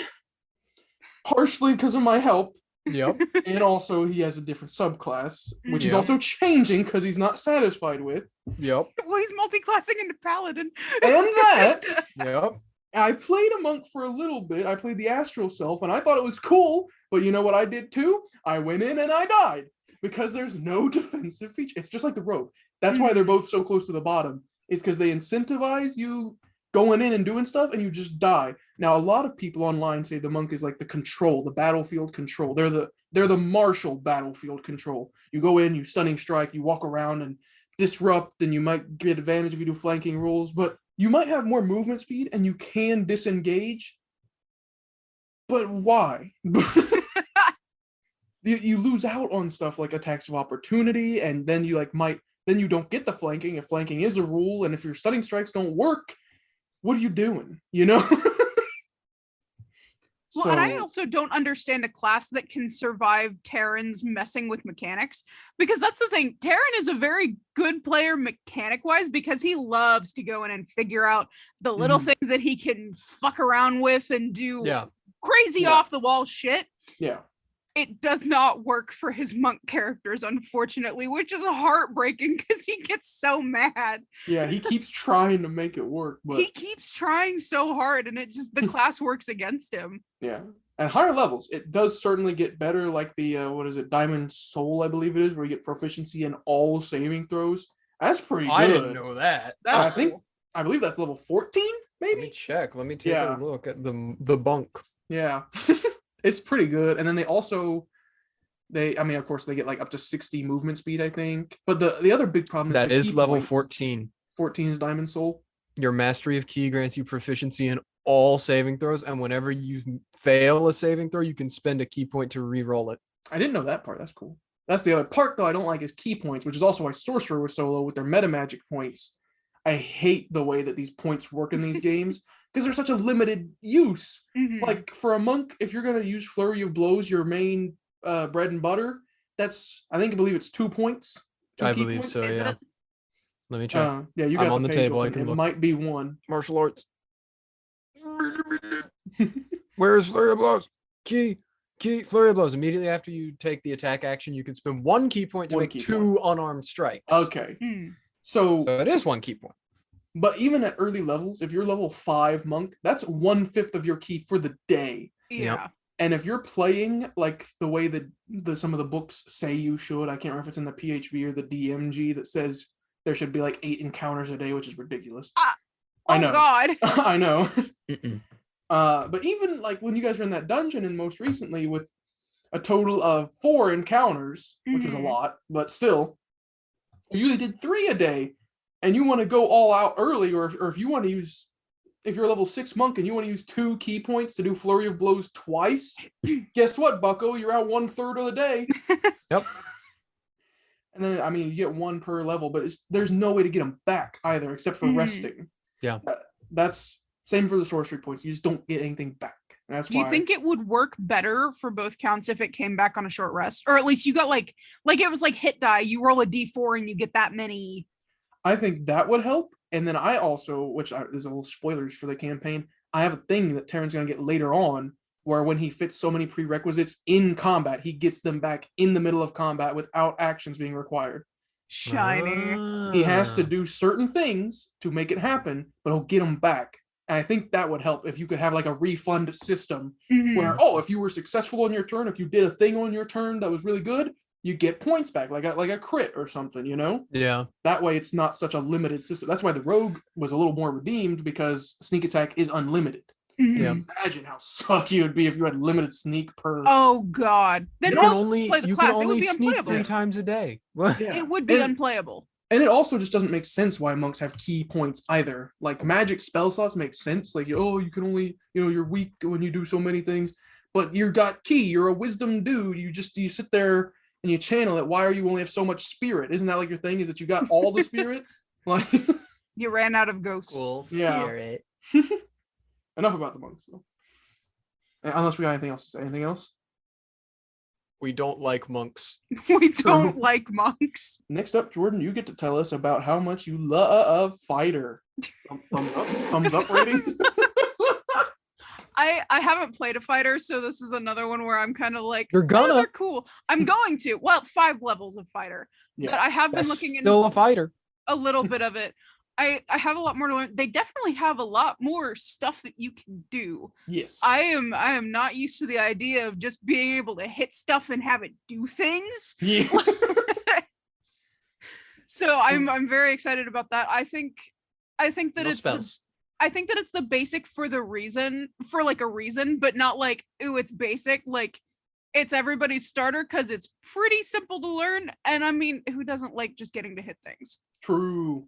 partially because of my help. Yep. And also he has a different subclass, which he's also changing because he's not satisfied with. Yep. Well, he's multi-classing into paladin. And that. Yep. I played a monk for a little bit. I played the astral self, and I thought it was cool. But you know what I did too? I went in and I died. Because there's no defensive feature. It's just like the rogue. That's why they're both so close to the bottom. It's because they incentivize you going in and doing stuff, and you just die. Now, a lot of people online say the monk is like the control, the battlefield control. They're the martial battlefield control. You go in, you stunning strike, you walk around and disrupt, and you might get advantage if you do flanking rules, but you might have more movement speed, and you can disengage. But why? You lose out on stuff like attacks of opportunity, and then you then you don't get the flanking if flanking is a rule, and if your stunning strikes don't work, what are you doing? You know? Well, So and I also don't understand a class that can survive Terran's messing with mechanics, because that's the thing. Terran is a very good player mechanic wise because he loves to go in and figure out the little Mhm. things that he can fuck around with and do Yeah. crazy Yeah. off the wall shit. yeah, It does not work for his monk characters, unfortunately, which is heartbreaking because he gets so mad. yeah, he keeps trying to make it work, but He keeps trying so hard, and it just the class works against him. yeah. At higher levels, it does certainly get better, like the what is it, Diamond Soul, I believe it is, where you get proficiency in all saving throws. That's pretty good. I didn't know that. That's I think cool. I believe that's level 14, Let me maybe. check. Let me take Yeah. a look at the bunk. Yeah, it's pretty good. And then they also I mean, of course, they get like up to 60 movement speed, I think. But the other big problem is That the is key level points. 14. 14 is Diamond Soul. Your mastery of key grants you proficiency in all saving throws, and whenever you fail a saving throw, you can spend a key point to re-roll it. I didn't know that part. That's cool. That's the other part, though, I don't like is key points, which is also why Sorcerer was so low with their meta magic points. I hate the way that these points work in these games because they're such a limited use. Mhm. Like for a monk, if you're gonna use Flurry of Blows, your main bread and butter, I believe it's 2 points. Two I key believe points. so, Is yeah. it? Let me check. Yeah, you I'm got on the the page table, I open. can It look. might be 1. Martial arts. Where is Flurry of Blows? Key, Flurry of Blows. Immediately after you take the attack action, you can spend 1 key point to One make key 2 unarmed strikes. Okay, Hmm. so So it is 1 key point. but even at early levels, if you're level 5 monk, that's 1/5 of your key for the day. Yeah. And if you're playing like the way that some of the books say you should, I can't remember if it's in the PHB or the DMG that says there should be like 8 encounters a day, which is ridiculous. I Oh know. God. I know. Mm-mm. But even like when you guys were in that dungeon and most recently with a total of 4 encounters, which is a Mhm. lot, but still, you usually did 3 a day, and you want to go all out early, or if you want to use, if you're a level 6 monk and you want to use 2 key points to do Flurry of Blows twice, guess what, Bucko? You're out 1/3 of the day. Yep. And then, I mean, you get 1 per level, but there's no way to get them back either, except for Mhm. resting. Yeah. That's same for the sorcery points. You just don't get anything back. And that's Do you why. think it would work better for both counts if it came back on a short rest, or at least you got like it was like hit die? You roll a d4 and you get that many. I think that would help. And then I also, there's a little spoilers for the campaign. I have a thing that Terran's going to get later on, where when he fits so many prerequisites in combat, he gets them back in the middle of combat without actions being required. Shiny. He has to Ah. do certain things to make it happen, but he'll get them back. And I think that would help if you could have like a refund system Mhm. where, if you were successful on your turn, if you did a thing on your turn that was really good, you get points back, like a crit or something, Yeah. That way it's not such a limited system. That's why the rogue was a little more redeemed, because sneak attack is unlimited. Mhm. Yeah. Imagine how sucky it would be if you had limited sneak per. Oh God. Then You No, can don't only play the you class. can It would only be sneak unplayable. 3 times a day. What? Yeah. It would be And- unplayable. And it also just doesn't make sense why monks have key points either. Like magic spell slots make sense. Like, you can only, you're weak when you do so many things. But you got key. You're a wisdom dude. You sit there and you channel it. Why are you only have so much spirit? Isn't that like your thing? Is that you got all the spirit? Like, You ran out of ghosts. Cool Yeah. spirit. enough about the monks, though. Unless we got anything else to say. Anything else? We don't like monks. We don't like monks. Next up, Jordan, you get to tell us about how much you love Fighter. Thumbs up ratings. I haven't played a fighter, so this is another one where I'm kind of like, You're gonna. they're cool. I'm going to. Well, 5 levels of fighter, but Yeah, I have been That's looking into still a fighter. a little bit of it. I have a lot more to learn. They definitely have a lot more stuff that you can do. yes. I am not used to the idea of just being able to hit stuff and have it do things. Yeah. So I'm very excited about that. I think that No it's spells. I think that it's the basic for a reason, but not like, ooh, it's basic. Like, it's everybody's starter because it's pretty simple to learn. And I mean, who doesn't like just getting to hit things? True.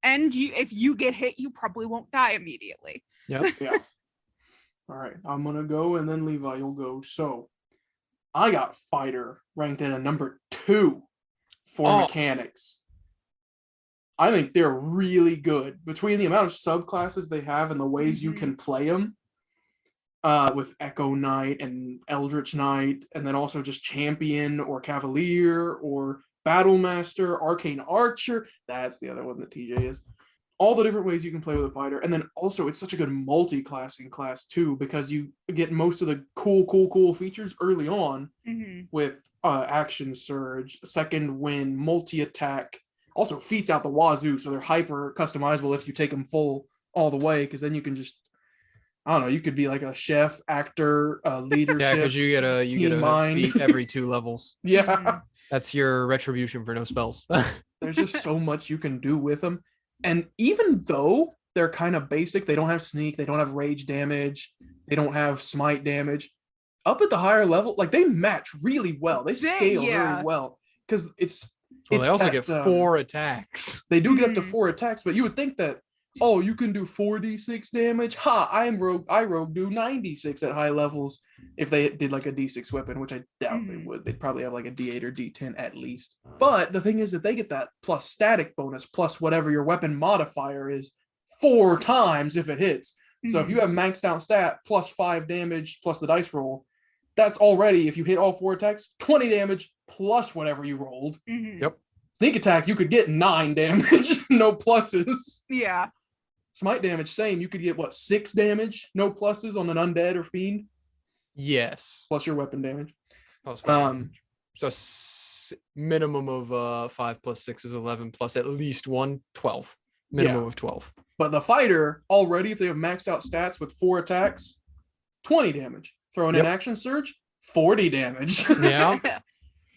And if you get hit, you probably won't die immediately. Yep. Yeah. All right. I'm going to go and then Levi, you'll go. So I got Fighter ranked at a number 2 for Oh. mechanics. I think they're really good between the amount of subclasses they have and the ways you Mhm. can play them. with Echo Knight and Eldritch Knight, and then also just Champion or Cavalier or Battlemaster, Arcane Archer. That's the other one that TJ is. All the different ways you can play with a fighter. And then also it's such a good multi-classing class too, because you get most of the cool features early on with Action Surge, Second Wind, multi-attack, also feats out the wazoo, so they're hyper customizable if you take them full all the way, because then you can just, I don't know, you could be like a chef, actor, leadership. Yeah, because you get a feat every 2 levels. Yeah. That's your retribution for no spells. There's just so much you can do with them. And even though they're kind of basic, they don't have sneak, they don't have rage damage, they don't have smite damage. Up at the higher level, like they match really well. They scale very well because well, they also get 4 attacks. They do get up to 4 attacks, but you would think that, oh, you can do 4d6 damage. I rogue do 96 at high levels if they did like a d6 weapon, which I doubt they would. They'd probably have like a d8 or d10 at least. But the thing is that they get that plus static bonus plus whatever your weapon modifier is 4 times if it hits. So if you have maxed out stat plus 5 damage plus the dice roll, that's already, if you hit all 4 attacks, 20 damage plus whatever you rolled. Yep. Sneak attack, you could get 9 damage, no pluses. Yeah. Smite damage, same. You could get, 6 damage, no pluses on an undead or fiend? Yes. Plus your weapon damage. So minimum of 5 plus 6 is 11, plus at least 1, 12. Minimum of 12. But the fighter, already, if they have maxed out stats with 4 attacks, 20 damage. Throw in an action surge, 40 damage. Yeah.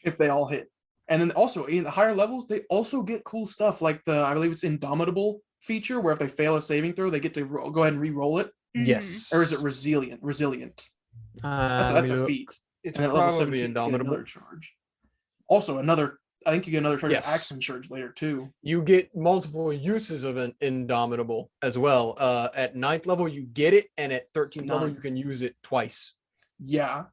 If they all hit. And then also, in the higher levels, they also get cool stuff like I believe it's Indomitable feature, where if they fail a saving throw, they get to go ahead and re-roll it. Yes. Or is it Resilient? That's a feat. It's and probably Indomitable. Another charge. Also, I think you get another charge of Yes. Action Surge later too. You get multiple uses of an Indomitable as well. At 9th level, you get it, and at 13th level, you can use it twice. Yeah.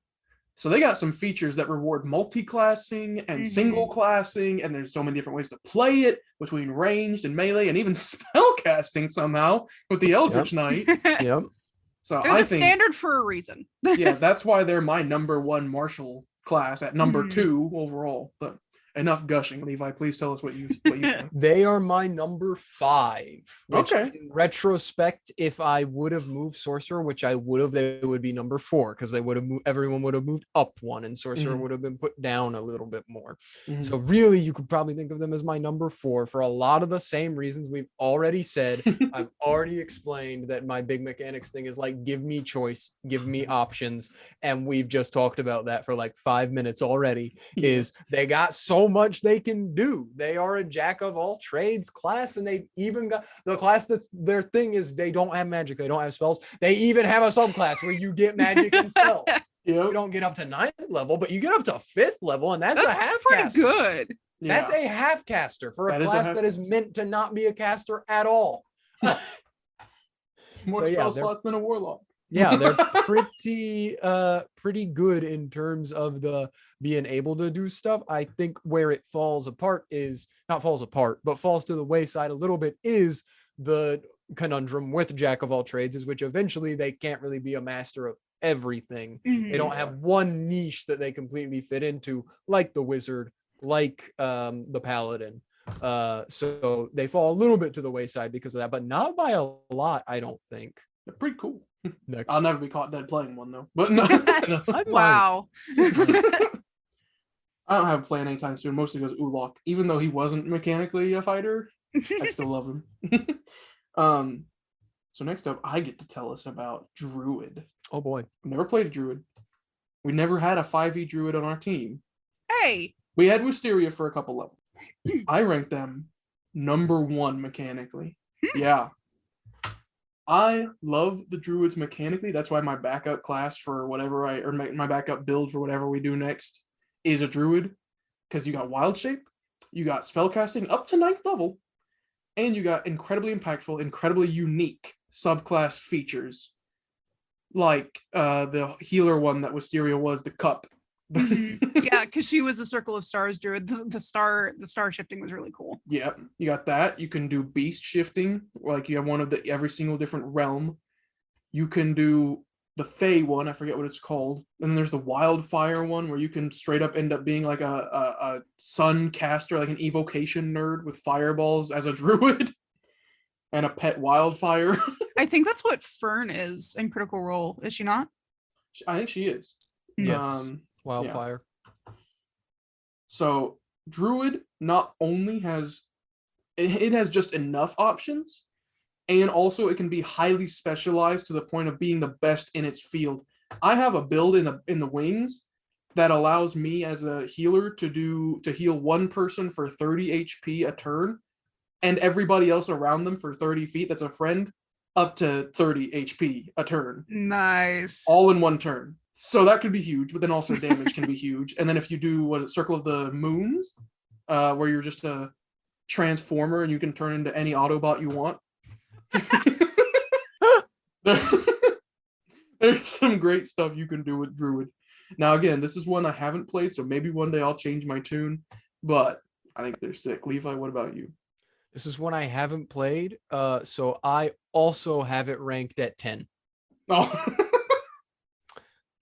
So they got some features that reward multi-classing and single-classing, and there's so many different ways to play it between ranged and melee, and even spell casting somehow with the Eldritch Knight. Yep. So They're I the think standard for a reason. yeah, that's why they're my number 1 martial class at number 2 overall. But enough gushing, Levi. Please tell us what you think. They are my number 5. Which Okay. in retrospect, if I would have moved Sorcerer, which I would have, they would be number 4, because they would have everyone would have moved up 1, and Sorcerer would have been put down a little bit more. So really, you could probably think of them as my number 4 for a lot of the same reasons we've already said. I've already explained that my big mechanics thing is like, give me choice, give me options, and we've just talked about that for like 5 minutes already. Is they got so much they can do. They are a jack of all trades class, and they even got the class that's their thing is they don't have magic, they don't have spells. They even have a subclass where you get magic and spells. You don't get up to 9th level, but you get up to 5th level, and that's a half pretty caster. good. Yeah. That's a half caster for a That is a class half that is meant to not be a caster at all. More So, yeah, spell they're- slots than a warlock. Yeah, they're pretty good in terms of the being able to do stuff. I think where it falls apart is not falls apart, but falls to the wayside a little bit is the conundrum with jack of all trades, is which eventually they can't really be a master of everything. They don't have one niche that they completely fit into, like the wizard, like the paladin. So they fall a little bit to the wayside because of that, but not by a lot, I don't think. They're pretty cool. Next. I'll never be caught dead playing one though. But no, I might. Wow. I don't have a plan anytime soon, mostly because Ulok, even though he wasn't mechanically a fighter, I still love him. So next up, I get to tell us about Druid. Oh boy. I've never played a Druid. We never had a 5e Druid on our team. Hey. We had Wisteria for a couple levels. I ranked them number 1 mechanically. Yeah. I love the Druids mechanically. That's why my backup class for whatever my backup build for whatever we do next is a Druid. Because you got Wild Shape, you got Spellcasting up to 9th level, and you got incredibly impactful, incredibly unique subclass features. Like the healer one that Wisteria was, the Cup. Yeah, because she was a Circle of Stars druid. The star shifting was really cool. Yeah, you got that. You can do beast shifting, like you have one of every single different realm. You can do the Fey one, I forget what it's called. And then there's the Wildfire one where you can straight up end up being like a sun caster, like an evocation nerd with fireballs as a druid and a pet wildfire. I think that's what Fern is in Critical Role, is she not? I think she is. Yes. Wildfire. So druid not only has it has just enough options, and also it can be highly specialized to the point of being the best in its field. I have a build in the wings that allows me as a healer to heal one person for 30 HP a turn, and everybody else around them for 30 feet that's a friend up to 30 HP a turn. Nice. All in one turn. So that could be huge, but then also damage can be huge. And then if you do Circle of the Moons, where you're just a transformer and you can turn into any Autobot you want. There's some great stuff you can do with Druid. Now, again, this is one I haven't played, so maybe one day I'll change my tune, but I think they're sick. Levi, what about you? This is one I haven't played, so I also have it ranked at 10. Oh.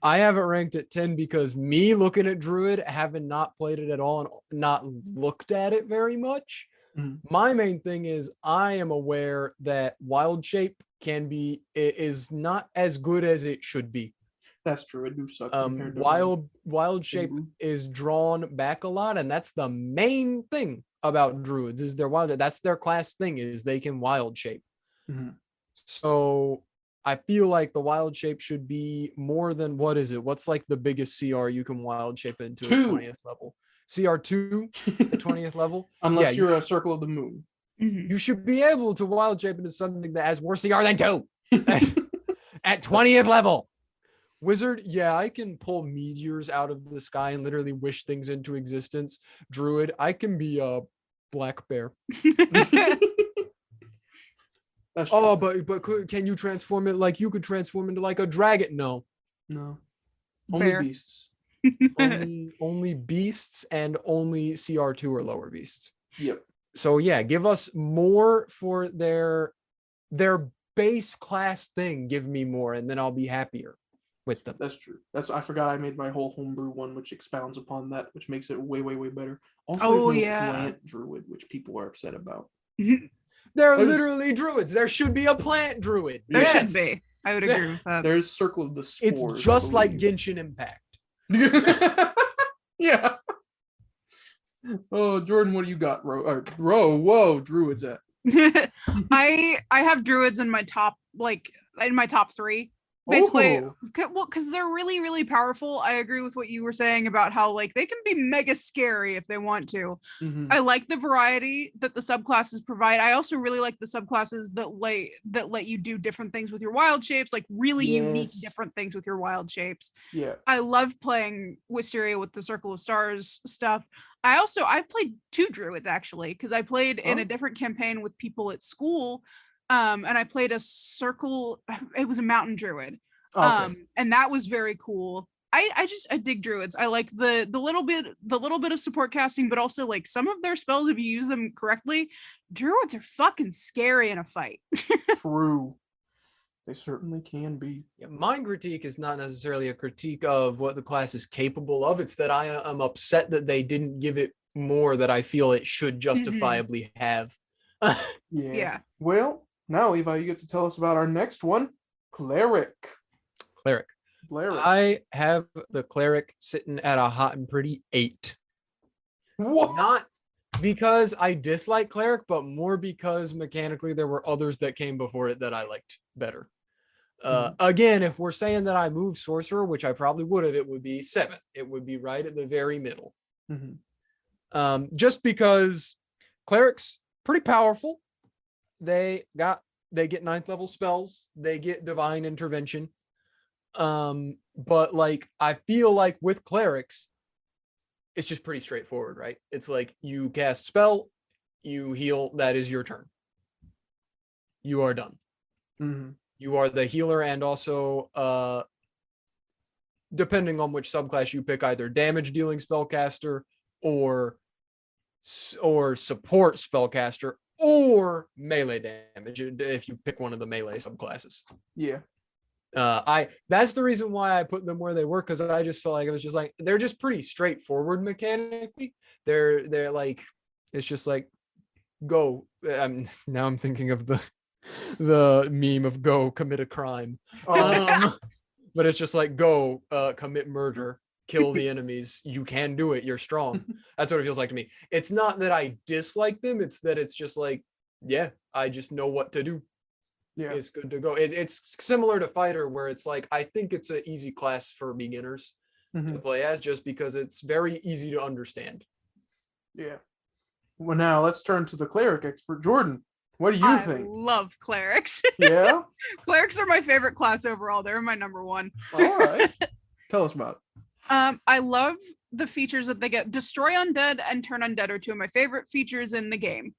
I have it ranked at 10 because me looking at Druid, having not played it at all and not looked at it very much, my main thing is I am aware that Wild Shape is not as good as it should be. That's true. It do suck. Wild Shape is drawn back a lot, and that's the main thing about Druids is their wild. That's their class thing is they can Wild Shape. So I feel like the Wild Shape should be more than what is it? What's like the biggest CR you can Wild Shape into at 20th level? CR2 at 20th level? Unless you're a Circle of the Moon. You should be able to Wild Shape into something that has more CR than 2 at 20th level. Wizard, yeah, I can pull meteors out of the sky and literally wish things into existence. Druid, I can be a black bear. Oh, but can you transform it like you could transform into like a dragon? No. Only beasts. only beasts and only CR2 or lower beasts. Yep. So yeah, give us more for their base class thing. Give me more, and then I'll be happier with them. That's true. I forgot I made my whole homebrew one, which expounds upon that, which makes it way, way, way better. Also, there's no plant druid, which people are upset about. They're literally druids. There should be a plant druid. There should be. I would agree with that. There's Circle of the Spores. It's just like Genshin Impact. Yeah. Oh, Jordan, what do you got, Whoa, druids at. I have druids in my top, top 3. Basically, well, because they're really, really powerful. I agree with what you were saying about how like they can be mega scary if they want to. I like the variety that the subclasses provide. I also really like the subclasses that let you do different things with your wild shapes, like really unique different things with your wild shapes. Yeah, I love playing Wisteria with the Circle of Stars stuff. I've played 2 druids actually, because I played in a different campaign with people at school. And I played a circle. It was a mountain druid. And that was very cool. I dig druids. I like the little bit of support casting, but also like some of their spells, if you use them correctly, druids are fucking scary in a fight. True. They certainly can be. Yeah, my critique is not necessarily a critique of what the class is capable of. It's that I am upset that they didn't give it more that I feel it should justifiably have. Yeah. Well, now, Levi, you get to tell us about our next one, Cleric. I have the Cleric sitting at a hot and pretty 8. What? Not because I dislike Cleric, but more because mechanically there were others that came before it that I liked better. Again, if we're saying that I move Sorcerer, which I probably would have, it would be 7. It would be right at the very middle. Just because Cleric's pretty powerful. They get 9th level spells. They get divine intervention. But like I feel like with clerics, it's just pretty straightforward, right? It's like you cast spell, you heal. That is your turn. You are done. You are the healer, and also, depending on which subclass you pick, either damage dealing spellcaster or support spellcaster. Or melee damage if you pick one of the melee subclasses. Yeah. That's the reason why I put them where they were, because I just felt like it was just like they're just pretty straightforward mechanically. They're like, it's just like go. Now I'm thinking of the meme of go commit a crime. Oh, But it's just like go commit murder, kill the enemies. You can do it. You're strong. That's what it feels like to me. It's not that I dislike them. It's that it's just like, yeah, I just know what to do. yeah. It's good to go. It's similar to fighter, where it's like I think it's an easy class for beginners to Mhm. play as, just because it's very easy to understand. Yeah. Well, now let's turn to the cleric expert, Jordan. What do you I think? love clerics. Yeah. Clerics are my favorite class overall. They're my number one. All right. Tell us about it. I love the features that they get. Destroy undead and turn undead are two of my favorite features in the game,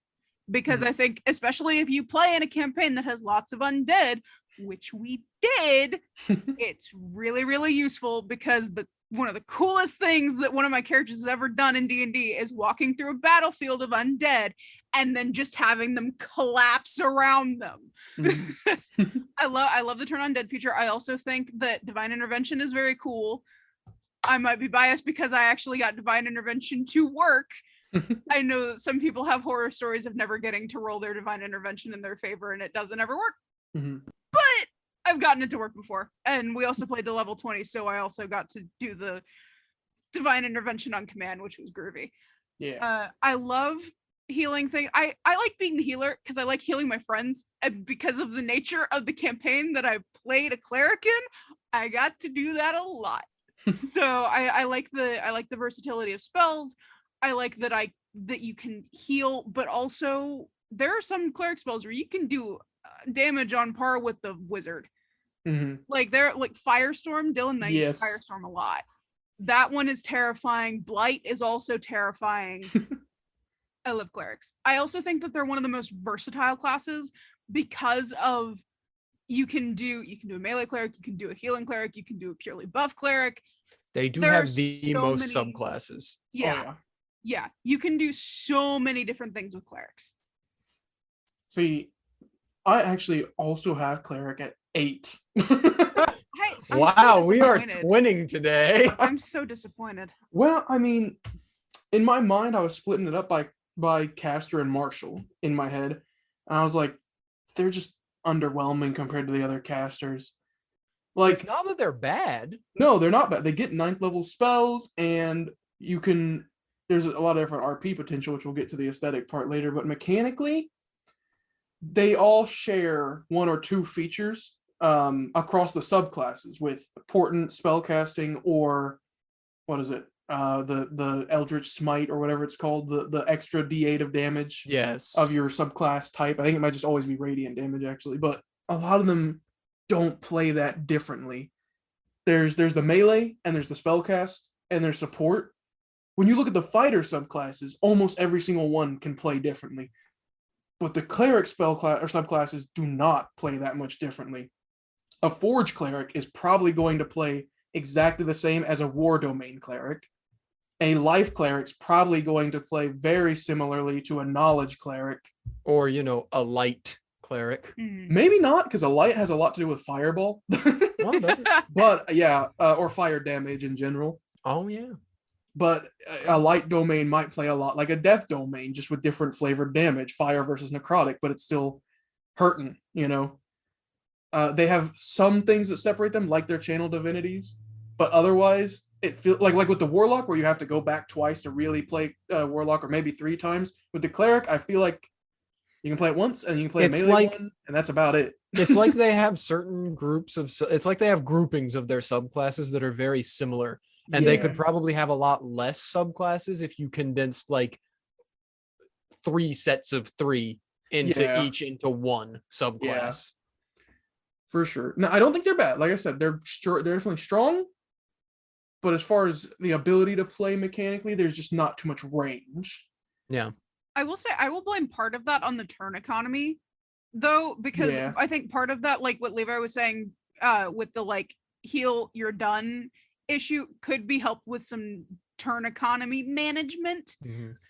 because Mhm. I think, especially if you play in a campaign that has lots of undead, which we did, it's really, really useful, because one of the coolest things that one of my characters has ever done in D&D is walking through a battlefield of undead and then just having them collapse around them. Mhm. I love the turn undead feature. I also think that divine intervention is very cool. I might be biased because I actually got divine intervention to work. I know that some people have horror stories of never getting to roll their divine intervention in their favor, and it doesn't ever work. Mhm. But I've gotten it to work before, and we also played to level 20, so I also got to do the divine intervention on command, which was groovy. Yeah. I love healing thing. I like being the healer because I like healing my friends, and because of the nature of the campaign that I played a cleric in, I got to do that a lot. So I like the versatility of spells. I like that you can heal, but also there are some cleric spells where you can do damage on par with the wizard. Mhm. Like they're like Firestorm. Dylan and I use Yes. Firestorm a lot. That one is terrifying. Blight is also terrifying. I love clerics. I also think that they're one of the most versatile classes because of you can do a melee cleric, you can do a healing cleric, you can do a purely buff cleric. They do There are have the so most many- subclasses. Oh, Yeah, yeah, you can do so many different things with clerics. See, I actually also have cleric at 8. I'm so Wow, we are disappointed. twinning today. I'm so disappointed. Well, I mean, in my mind, I was splitting it up by caster and martial in my head, and I was like, they're just underwhelming compared to the other casters. Like, It's not that they're bad. no, they're not bad. They get 9th level spells, and you can. There's a lot of different RP potential, which we'll get to the aesthetic part later. But mechanically, they all share one or two features across the subclasses, with portent spellcasting, or what is it? The Eldritch Smite, or whatever it's called, the extra D8 of damage Yes. of your subclass type. I think it might just always be radiant damage, actually, but a lot of them don't play that differently. There's the melee, and there's the spellcast, and there's support. When you look at the fighter subclasses, almost every single one can play differently. But the cleric spellclass or subclasses do not play that much differently. A forge cleric is probably going to play exactly the same as a war domain cleric. A life cleric's probably going to play very similarly to a knowledge cleric. Or, a light cleric. Maybe not, because a light has a lot to do with fireball. Oh, does it? But yeah, or fire damage in general. Oh, yeah. But a light domain might play a lot like a death domain, just with different flavored damage, fire versus necrotic, but it's still hurting, They have some things that separate them, like their channel divinities, but otherwise, it feels like with the warlock, where you have to go back twice to really play warlock, or maybe 3 times. With the cleric, I feel like you can play it once, and you can play It's a melee like- one, and that's about it. It's like they have certain it's like they have groupings of their subclasses that are very similar. And they could probably have a lot less subclasses if you condensed like 3 sets of 3 into one subclass. For sure. No, I don't think they're bad. Like I said, they're definitely strong. But as far as the ability to play mechanically, there's just not too much range. Yeah. I will say I will blame part of that on the turn economy, though, because Yeah. I think part of that, like what Levi was saying, with the like heal you're done issue, could be helped with some turn economy management.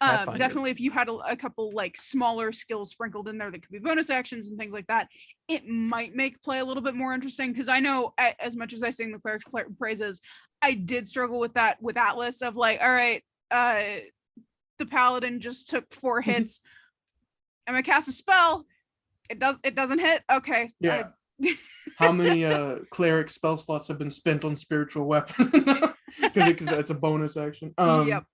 Pathfinder. Definitely if you had a couple like smaller skills sprinkled in there that could be bonus actions and things like that, it might make play a little bit more interesting, because I know as much as I sing the cleric's praises, I did struggle with that with Atlas of like, all right, the paladin just took 4 hits. I'm gonna cast a spell. It doesn't hit. Okay. Yeah. How many cleric spell slots have been spent on spiritual weapon? Because it's a bonus action. Yep.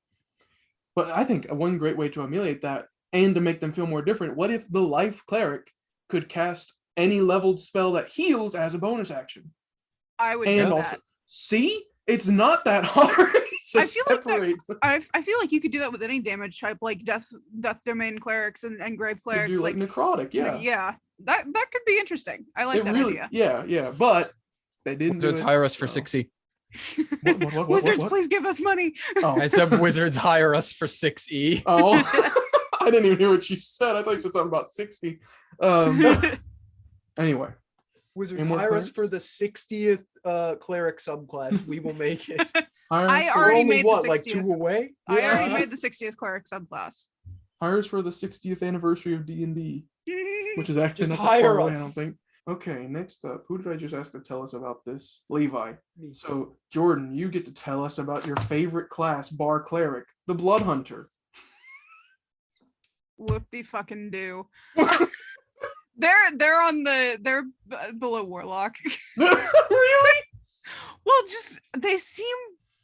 But I think one great way to ameliorate that and to make them feel more different, what if the life cleric could cast any leveled spell that heals as a bonus action? I would And do also, that. see, it's not that hard to I feel like separate. I feel like you could do that with any damage type, like death domain clerics and grave You clerics. do like necrotic, yeah. Yeah. That could be interesting. I like that idea. Yeah. But they didn't do Wizards it, hire us for so. 6E. What? Wizards, please give us money. Oh. I said Wizards hire us for 6E. Oh, I didn't even hear what you said. I thought you said something about 60. Anyway, Wizards Any more hire us cleric? for the 60th cleric subclass. We will make it. I hires We're already only made the what, like 60th. 2 away? I already Yeah. made the 60th cleric subclass. hires for the 60th anniversary of D&D, which is actually Just not that far hire away, I us. don't think. Okay, next up, who did I just ask to tell us about this? Levi. Me. So, Jordan, you get to tell us about your favorite class, Bar Cleric, the Blood Hunter. Whoop-de-fucking do. They're below Warlock. Really? Well, just they seem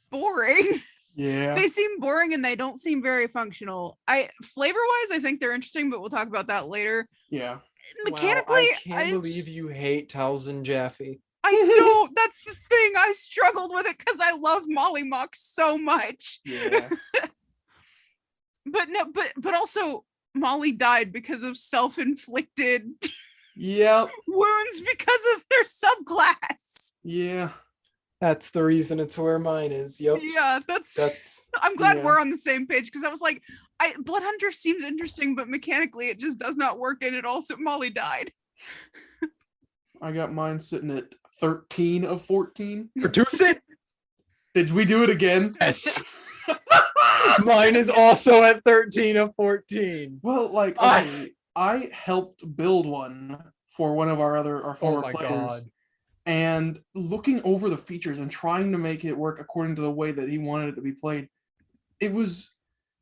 boring. Yeah. They seem boring and they don't seem very functional. Flavor-wise, I think they're interesting, but we'll talk about that later. Yeah. Mechanically, I can't believe you hate Talzin Jaffe. I don't. That's the thing. I struggled with it because I love Molly Mock so much. Yeah. But no, but also Molly died because of self-inflicted Yep. wounds because of their subclass. Yeah. That's the reason it's where mine is. Yep. Yeah, that's. I'm glad yeah. we're on the same page, because I was like, Blood Hunter seems interesting, but mechanically it just does not work, and it also Molly died. I got mine sitting at 13 of 14. Produce it. Did we do it again? Yes. Mine is also at 13 of 14. Well, like, okay, I helped build one for one of our former Oh my players. god. And looking over the features and trying to make it work according to the way that he wanted it to be played, it was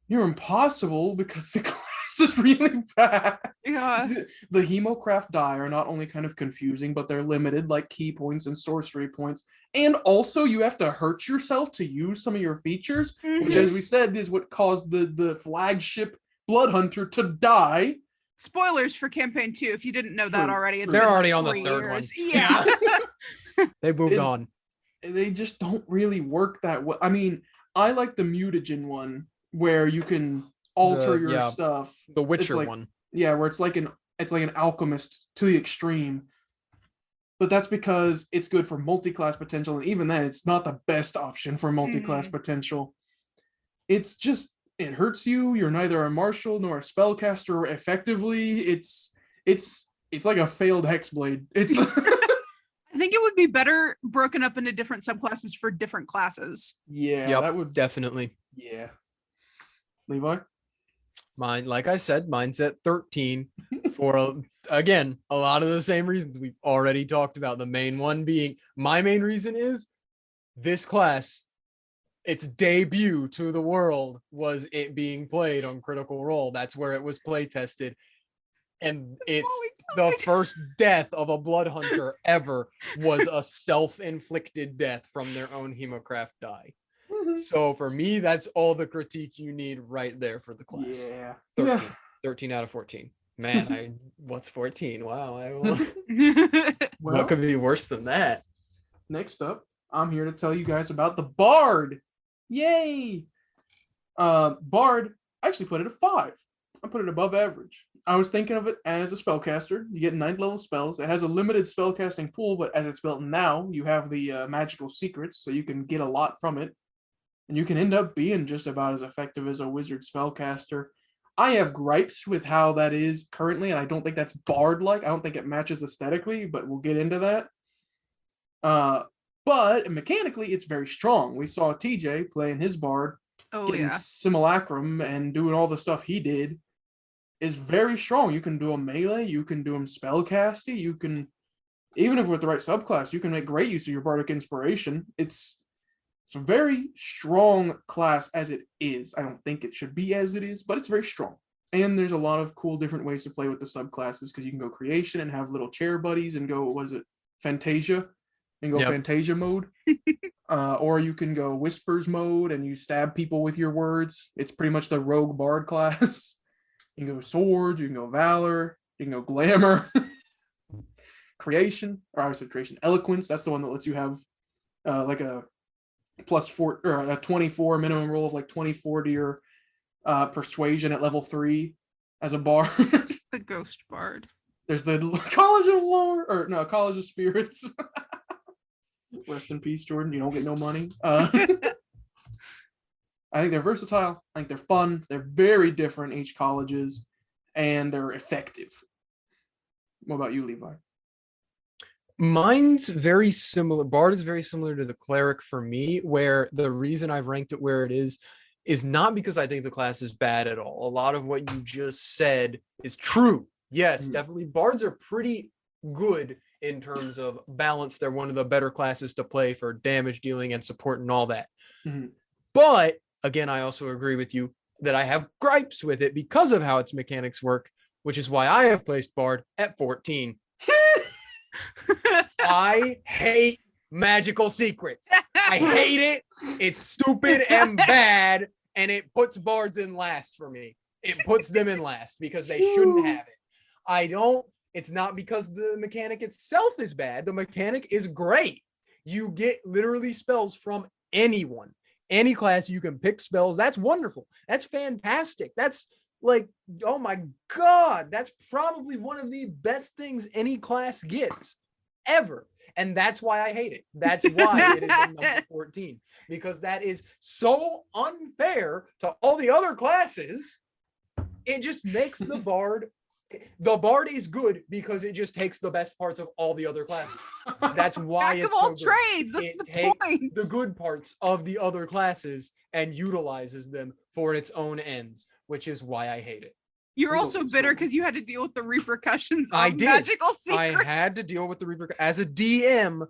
near impossible because the class is really bad. Yeah. The Hemocraft die are not only kind of confusing, but they're limited, like key points and sorcery points. And also, you have to hurt yourself to use some of your features, which, as we said, is what caused the flagship Blood Hunter to die. Spoilers for campaign 2 if you didn't know that True, already. It's true. They're been already on the 3 third one. years. Yeah. They moved Is- on. They just don't really work that well. I mean, I like the mutagen one where you can alter your yeah. stuff. The Witcher like- one. Yeah, where it's like an alchemist to the extreme. But that's because it's good for multi-class potential, and even then, it's not the best option for multi-class potential. It's just it hurts you. You're neither a martial nor a spellcaster effectively. It's like a failed hexblade. It's I think it would be better broken up into different subclasses for different classes. yeah, Yep, that would definitely. yeah. Levi? Mine, like I said, mine's at 13 for, again, a lot of the same reasons we've already talked about. The main one being, my main reason is this class, its debut to the world was it being played on Critical Role. That's where it was play tested. And it's the first death of a Blood Hunter ever was a self-inflicted death from their own Hemocraft die. So for me, that's all the critique you need right there for the class. Yeah. 13. 13 out of 14. Man, what's 14? Wow. Well, What could be worse than that? next up, I'm here to tell you guys about the Bard. Yay! Bard, I actually put it at 5. I put it above average. I was thinking of it as a spellcaster. You get 9th level spells. It has a limited spellcasting pool, but as it's built now, you have the magical secrets, so you can get a lot from it. And you can end up being just about as effective as a wizard spellcaster. I have gripes with how that is currently, and I don't think that's Bard-like. I don't think it matches aesthetically, but we'll get into that. But mechanically, it's very strong. We saw TJ playing his Bard, Oh getting yeah. Simulacrum and doing all the stuff he did is very strong. You can do a melee, you can do him spellcasty, you can, even if with the right subclass, you can make great use of your Bardic Inspiration. It's a very strong class as it is. I don't think it should be as it is, but it's very strong. And there's a lot of cool different ways to play with the subclasses because you can go creation and have little chair buddies and go, what is it, Fantasia? And go Yep. Fantasia mode. Or you can go Whispers mode and you stab people with your words. It's pretty much the Rogue Bard class. You can go Sword, you can go Valor, you can go Glamour. Creation, or obviously Creation. Eloquence, that's the one that lets you have like a +4 or a 24 minimum roll of like 24 to your persuasion at level 3 as a bard. The Ghost Bard. There's the College of Lore, or no, College of Spirits. Rest in peace, Jordan. You don't get no money. I think they're versatile. I think they're fun. They're very different, each colleges, and they're effective. What about you, Levi? Mine's very similar. Bard is very similar to the Cleric for me, where the reason I've ranked it where it is not because I think the class is bad at all. A lot of what you just said is true. Yes, definitely. Bards are pretty good in terms of balance. They're one of the better classes to play for damage dealing and support and all that. But again, I also agree with you that I have gripes with it because of how its mechanics work, which is why I have placed Bard at 14. I hate magical secrets. I hate it. It's stupid and bad, and it puts bards in last for me. It puts them in last because they shouldn't have it. It's not because the mechanic itself is bad. The mechanic is great. You get literally spells from anyone, any class. You can pick spells. That's wonderful. That's fantastic. That's like, oh my God, that's probably one of the best things any class gets ever. And that's why I hate it. That's why it is in number 14, because that is so unfair to all the other classes. It just makes the bard is good because it just takes the best parts of all the other classes. That's why Jack it's of all so good. trades. That's It the takes point. the good parts of the other classes and utilizes them for its own ends, which is why I hate it. You're Those also are bitter cool. because you had to deal with the repercussions of I did. magical secrets. I had to deal with the repercussions. As a DM,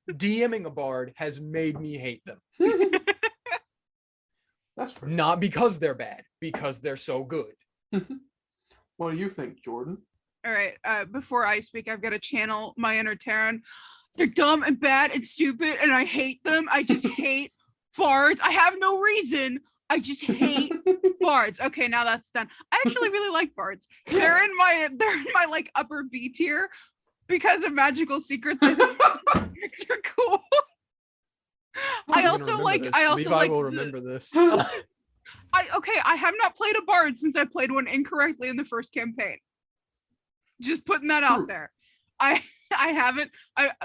DMing a bard has made me hate them. That's fair. Not because they're bad, because they're so good. What do you think, Jordan? All right. Before I speak, I've got to channel my inner Terran. They're dumb and bad and stupid, and I hate them. I just hate bards. I have no reason. I just hate bards. Okay, now that's done. I actually really like bards. They're in my like upper B tier because of magical secrets. I think they're cool. I also like. Levi will remember this. I have not played a bard since I played one incorrectly in the first campaign. Just putting that out there. I haven't.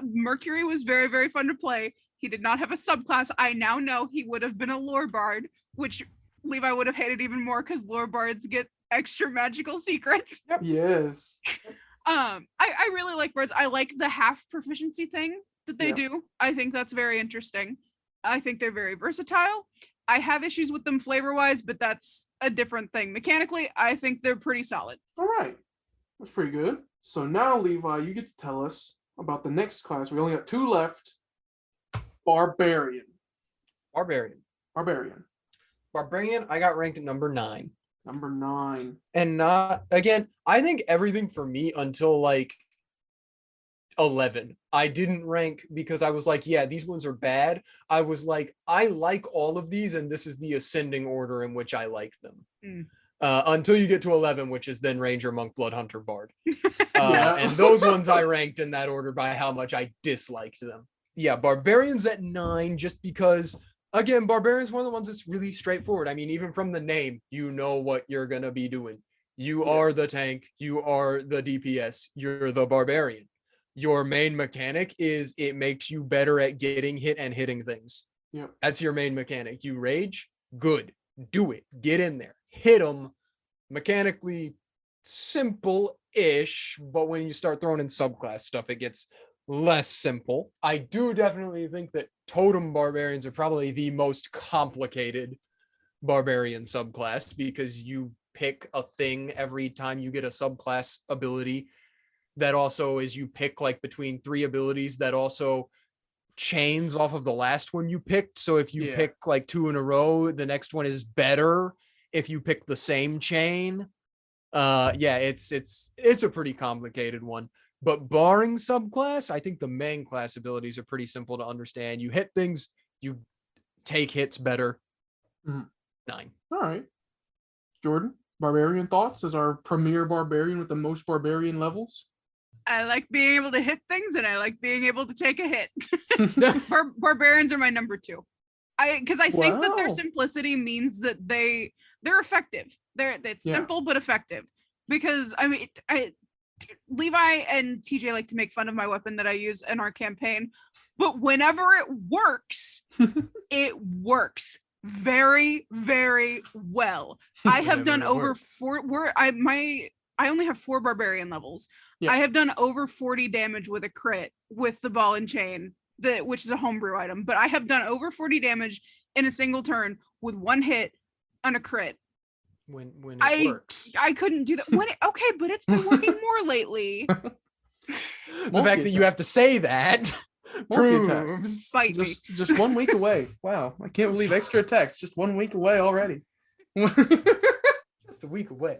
Mercury was very, very fun to play. He did not have a subclass. I now know he would have been a lore bard, which Levi would have hated even more because lore bards get extra magical secrets. Yes. I really like bards. I like the half proficiency thing that they do. I think that's very interesting. I think they're very versatile. I have issues with them flavor-wise, but that's a different thing. Mechanically, I think they're pretty solid. All right. That's pretty good. So now, Levi, you get to tell us about the next class. We only got 2 left. Barbarian. Barbarian, I got ranked at number 9. Number 9. And not, again, I think everything for me until like 11, I didn't rank because I was like, yeah, these ones are bad. I was like, I like all of these, and this is the ascending order in which I like them. Until you get to 11, which is then Ranger, Monk, Blood Hunter, Bard. And those ones I ranked in that order by how much I disliked them. Yeah, Barbarian's at 9 just because, again, Barbarian's one of the ones that's really straightforward. I mean, even from the name, you know what you're going to be doing. You are the tank. You are the DPS. You're the Barbarian. Your main mechanic is it makes you better at getting hit and hitting things. Yep. That's your main mechanic. You rage? Good. Do it. Get in there. Hit them. Mechanically simple-ish, but when you start throwing in subclass stuff, it gets less simple. I do definitely think that totem barbarians are probably the most complicated barbarian subclass because you pick a thing every time you get a subclass ability. That also is you pick like between 3 abilities that also chains off of the last one you picked. So if you pick like 2 in a row, the next one is better if you pick the same chain. It's a pretty complicated one. But barring subclass, I think the main class abilities are pretty simple to understand. You hit things, you take hits better. 9. All right. Jordan, barbarian thoughts as our premier barbarian with the most barbarian levels? I like being able to hit things, and I like being able to take a hit. Barbarians are my number 2. Because I think that their simplicity means that they're effective. It's simple but effective. Because I mean, Levi and TJ like to make fun of my weapon that I use in our campaign, but whenever it works, it works very, very well. I have done over 4. I only have 4 barbarian levels. Yeah. I have done over 40 damage with a crit with the ball and chain, which is a homebrew item, but I have done over 40 damage in a single turn with 1 hit on a crit. When it works. I couldn't do that. Okay, but it's been working more lately. The fact that you have to say that proves. Just 1 week away. Wow, I can't believe extra attacks. Just 1 week away already. Just a week away.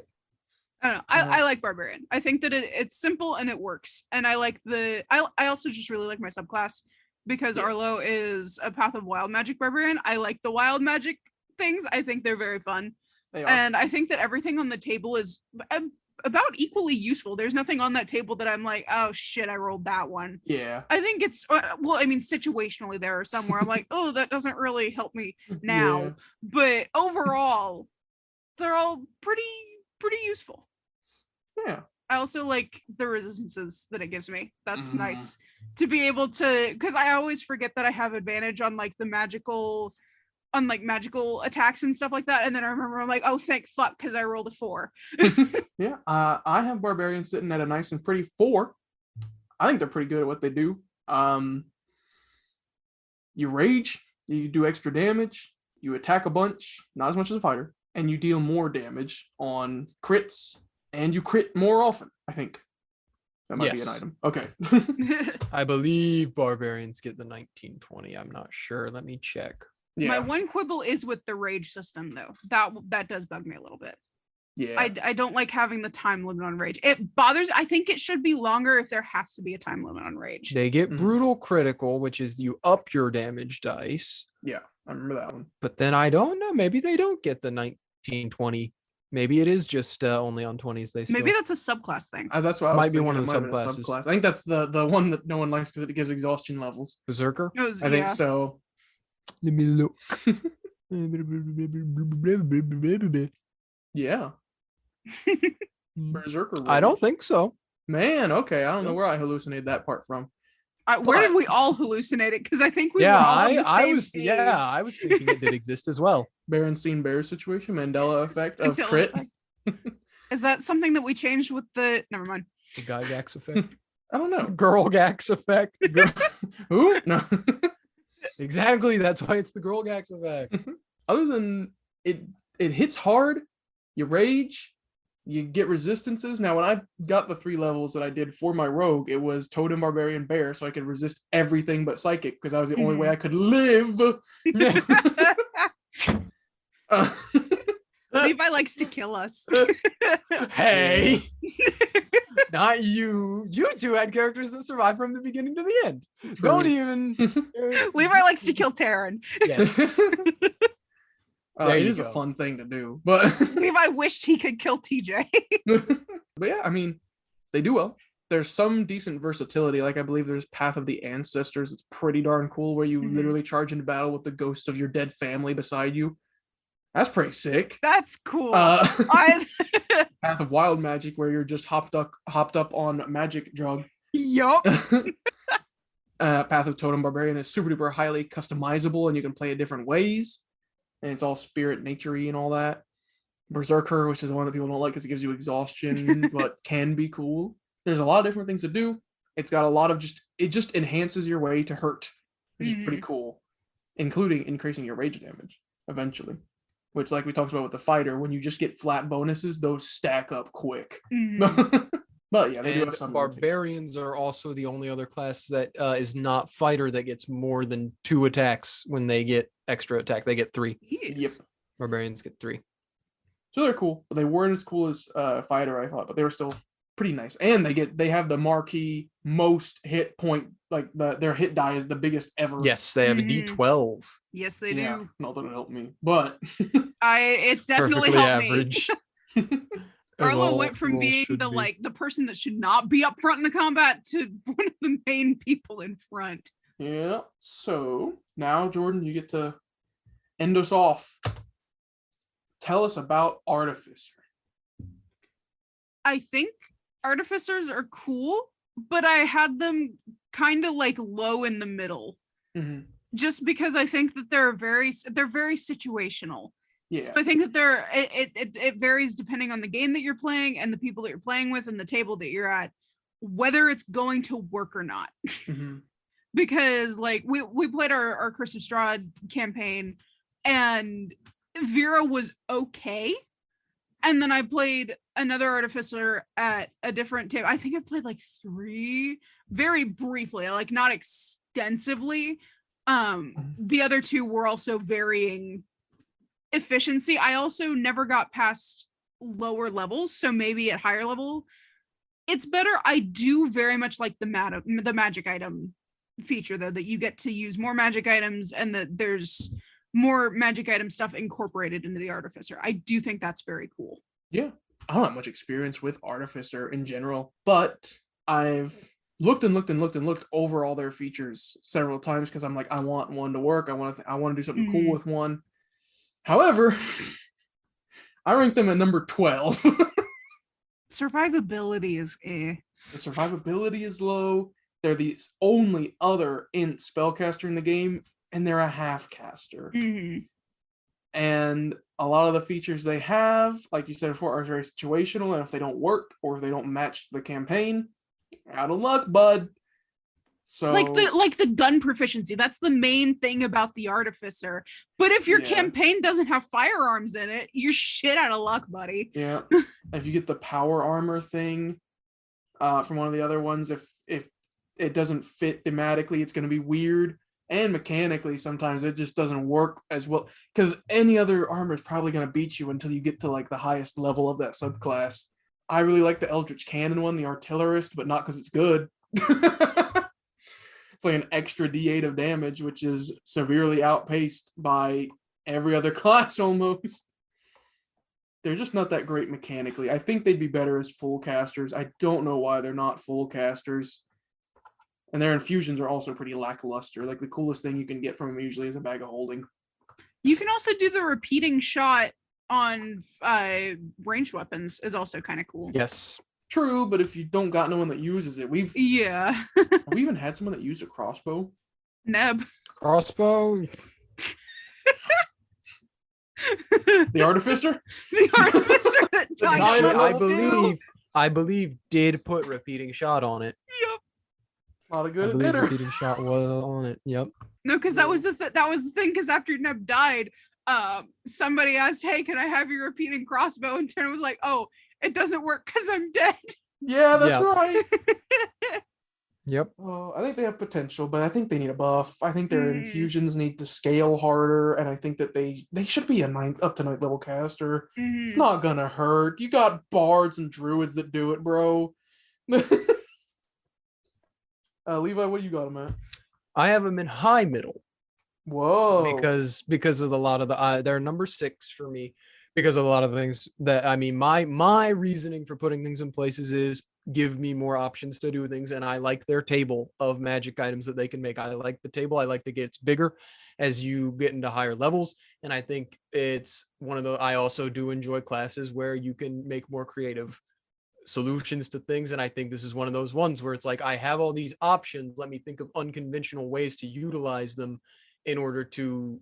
I don't know. I like barbarian. I think that it's simple and it works. And I like I also just really like my subclass because Arlo is a Path of Wild Magic barbarian. I like the wild magic things. I think they're very fun. And I think that everything on the table is about equally useful. There's nothing on that table that I'm like, oh shit, I rolled that one. Yeah. I think it's situationally there are somewhere I'm like, oh, that doesn't really help me now. Yeah. But overall, they're all pretty useful. Yeah. I also like the resistances that it gives me. That's nice to be able to, because I always forget that I have advantage on like the magical attacks and stuff like that, and then I remember I'm like, oh thank fuck, because I rolled a 4. Yeah. I have barbarian sitting at a nice and pretty 4. I think they're pretty good at what they do. You rage, you do extra damage, you attack a bunch, not as much as a fighter, and you deal more damage on crits, and you crit more often. I think that might be an item. Okay. I believe barbarians get the 1920. I'm not sure. Let me check. Yeah. My one quibble is with the rage system, though. That does bug me a little bit. Yeah. I don't like having the time limit on rage. It bothers. I think it should be longer if there has to be a time limit on rage. They get brutal critical, which is you up your damage dice. Yeah, I remember that one. But then I don't know. Maybe they don't get the 1920. Maybe it is just only on 20s. Maybe that's a subclass thing. That's what I was might be thinking. one of the subclasses. I think that's the one that no one likes because it gives exhaustion levels. Berserker? I think so. Let me look. Yeah. Berserker. I don't think so. Man, okay. I don't know where I hallucinated that part from. Where did we all hallucinate it? Because I think we were all on the same page. I was thinking it did exist as well. Berenstein Bear situation, Mandela effect of crit. Is that something that we changed with the? Never mind. The Gygax effect. I don't know. Girl Gax effect. Who? No. Exactly. That's why it's the Girl Gax effect. Other than it hits hard. You rage. You get resistances. Now, when I got the 3 levels that I did for my rogue, it was Totem, Barbarian, Bear, so I could resist everything but Psychic because that was the only way I could live. Levi likes to kill us. Hey! Not you. You 2 had characters that survived from the beginning to the end. True. Don't even. Levi likes to kill Terran. Yes. It is a fun thing to do, but Levi wished he could kill TJ. But yeah, I mean, they do well. There's some decent versatility. Like I believe there's Path of the Ancestors. It's pretty darn cool where you literally charge into battle with the ghosts of your dead family beside you. That's pretty sick. That's cool. Path of Wild Magic where you're just hopped up on magic drug. Yup. Path of Totem Barbarian is super duper highly customizable and you can play it different ways. And it's all spirit nature-y and all that. Berserker, which is one that people don't like because it gives you exhaustion, but can be cool. There's a lot of different things to do. It's got a lot of it just enhances your way to hurt, which is pretty cool, including increasing your rage damage eventually. which, like we talked about with the fighter, when you just get flat bonuses, those stack up quick. Mhm. But yeah, they do And have some barbarians are also the only other class that is not fighter that gets more than 2 attacks when they get extra attack. They get 3. Yep. Yes. Barbarians get 3. So they're cool, but they weren't as cool as fighter, I thought, but they were still pretty nice. And they have the marquee most hit point, like their hit die is the biggest ever. Yes, they have a Mhm. D12. Yes, they Yeah, do. not that it helped me, but It's definitely Perfectly helped average. me. As Arlo all went from rolls being should be. the person that should not be up front in the combat to one of the main people in front. yeah. So now, Jordan, you get to end us off. Tell us about Artificer. I think artificers are cool, but I had them kind of like low in the middle, Mhm. just because I think that they're very situational. Yeah. So I think that it varies depending on the game that you're playing and the people that you're playing with and the table that you're at, whether it's going to work or not. Mhm. Because like we played our Curse of Strahd campaign, and Vera was okay. And then I played another artificer at a different table. I think I played like 3 very briefly, like not extensively. The other 2 were also varying efficiency. I also never got past lower levels, so maybe at higher level it's better. I do very much like the magic item feature, though, that you get to use more magic items and that there's more magic item stuff incorporated into the artificer. I do think that's very cool. Yeah. I don't have much experience with Artificer in general, but I've looked and looked and looked and looked over all their features several times because I'm like, I want one to work. I want to do something cool with one. However, I ranked them at number 12. Survivability is The survivability is low. They're the only other int spellcaster in the game, and they're a half caster. And a lot of the features they have, like you said before, are very situational. And if they don't work or if they don't match the campaign, out of luck, bud. So like the gun proficiency, that's the main thing about the artificer. But if your campaign doesn't have firearms in it, you're shit out of luck, buddy. Yeah. If you get the power armor thing from one of the other ones, if it doesn't fit thematically, it's going to be weird. And mechanically, sometimes it just doesn't work as well, because any other armor is probably going to beat you until you get to like the highest level of that subclass. I really like the Eldritch Cannon one, the Artillerist, but not because it's good. It's like an extra D8 of damage, which is severely outpaced by every other class almost. They're just not that great mechanically. I think they'd be better as full casters. I don't know why they're not full casters. And their infusions are also pretty lackluster. Like the coolest thing you can get from them usually is a bag of holding. You can also do the repeating shot on ranged weapons is also kind of cool. Yes. True, but if you don't got no one that uses it, we even had someone that used a crossbow. Neb. Crossbow. The Artificer? The Artificer that died. I believe did put repeating shot on it. Yep. Not a good believe hitter. repeating shot was on it. Yep. No, because that was the thing. Because after Neb died, somebody asked, "Hey, can I have your repeating crossbow?" And Tanner was like, "Oh, it doesn't work because I'm dead." Yeah, that's right. Yep. I think they have potential, but I think they need a buff. I think their infusions need to scale harder, and I think that they should be a up to 9th level caster. It's not gonna hurt. You got bards and druids that do it, bro. Levi, what do you got them at? I have them in high middle. Whoa. Because of a lot of the they're number 6 for me because of a lot of things that my reasoning for putting things in places is give me more options to do things, and I like their table of magic items that they can make. I like the table. I like that it gets bigger as you get into higher levels, and I think it's one of the I also do enjoy classes where you can make more creative solutions to things, and I think this is one of those ones where it's like I have all these options, let me think of unconventional ways to utilize them in order to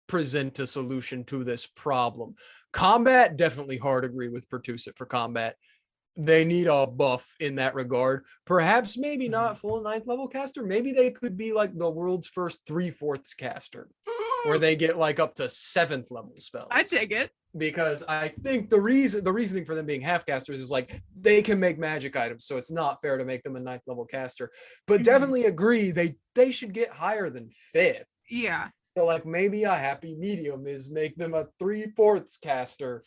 present a solution to this problem. Combat, definitely hard agree with Pertusit for combat. They need a buff in that regard. Perhaps maybe not full 9th level caster. Maybe they could be like the world's first 3/4 caster. where they get like up to 7th level spells. I dig it. Because I think the reasoning for them being half casters is like they can make magic items, so it's not fair to make them a 9th level caster. But definitely agree they should get higher than 5th. Yeah. So like maybe a happy medium is make them a 3/4 caster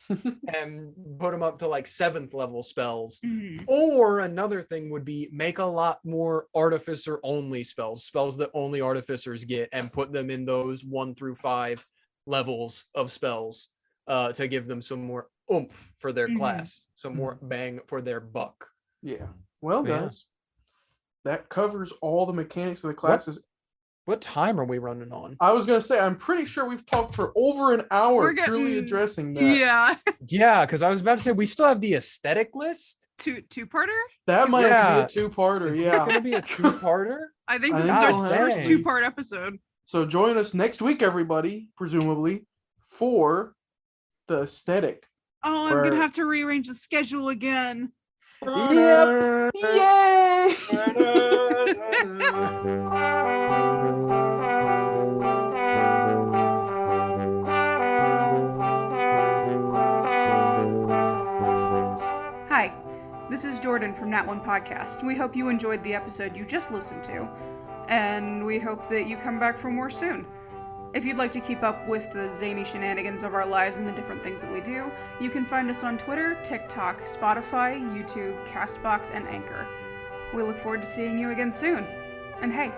and put them up to like 7th level spells. Or another thing would be make a lot more artificer only spells that only artificers get, and put them in those 1 through 5 levels of spells. To give them some more oomph for their class, some more bang for their buck. Yeah. Well, Yeah. guys, that covers all the mechanics of the classes. What time are we running on? I was gonna say, I'm pretty sure we've talked for over an hour purely addressing that. Yeah. Yeah, because I was about to say we still have the aesthetic list. Two-parter? That might have to be a 2-parter. Is this Yeah. gonna be a 2-parter? I think I this think is so, our first dang. 2-part episode. So join us next week, everybody, presumably, for the aesthetic. Oh, I'm gonna have to rearrange the schedule again. Yep. Yay! Hi, this is Jordan from Nat One Podcast. We hope you enjoyed the episode you just listened to, and we hope that you come back for more soon. If you'd like to keep up with the zany shenanigans of our lives and the different things that we do, you can find us on Twitter, TikTok, Spotify, YouTube, Castbox, and Anchor. We look forward to seeing you again soon. And hey,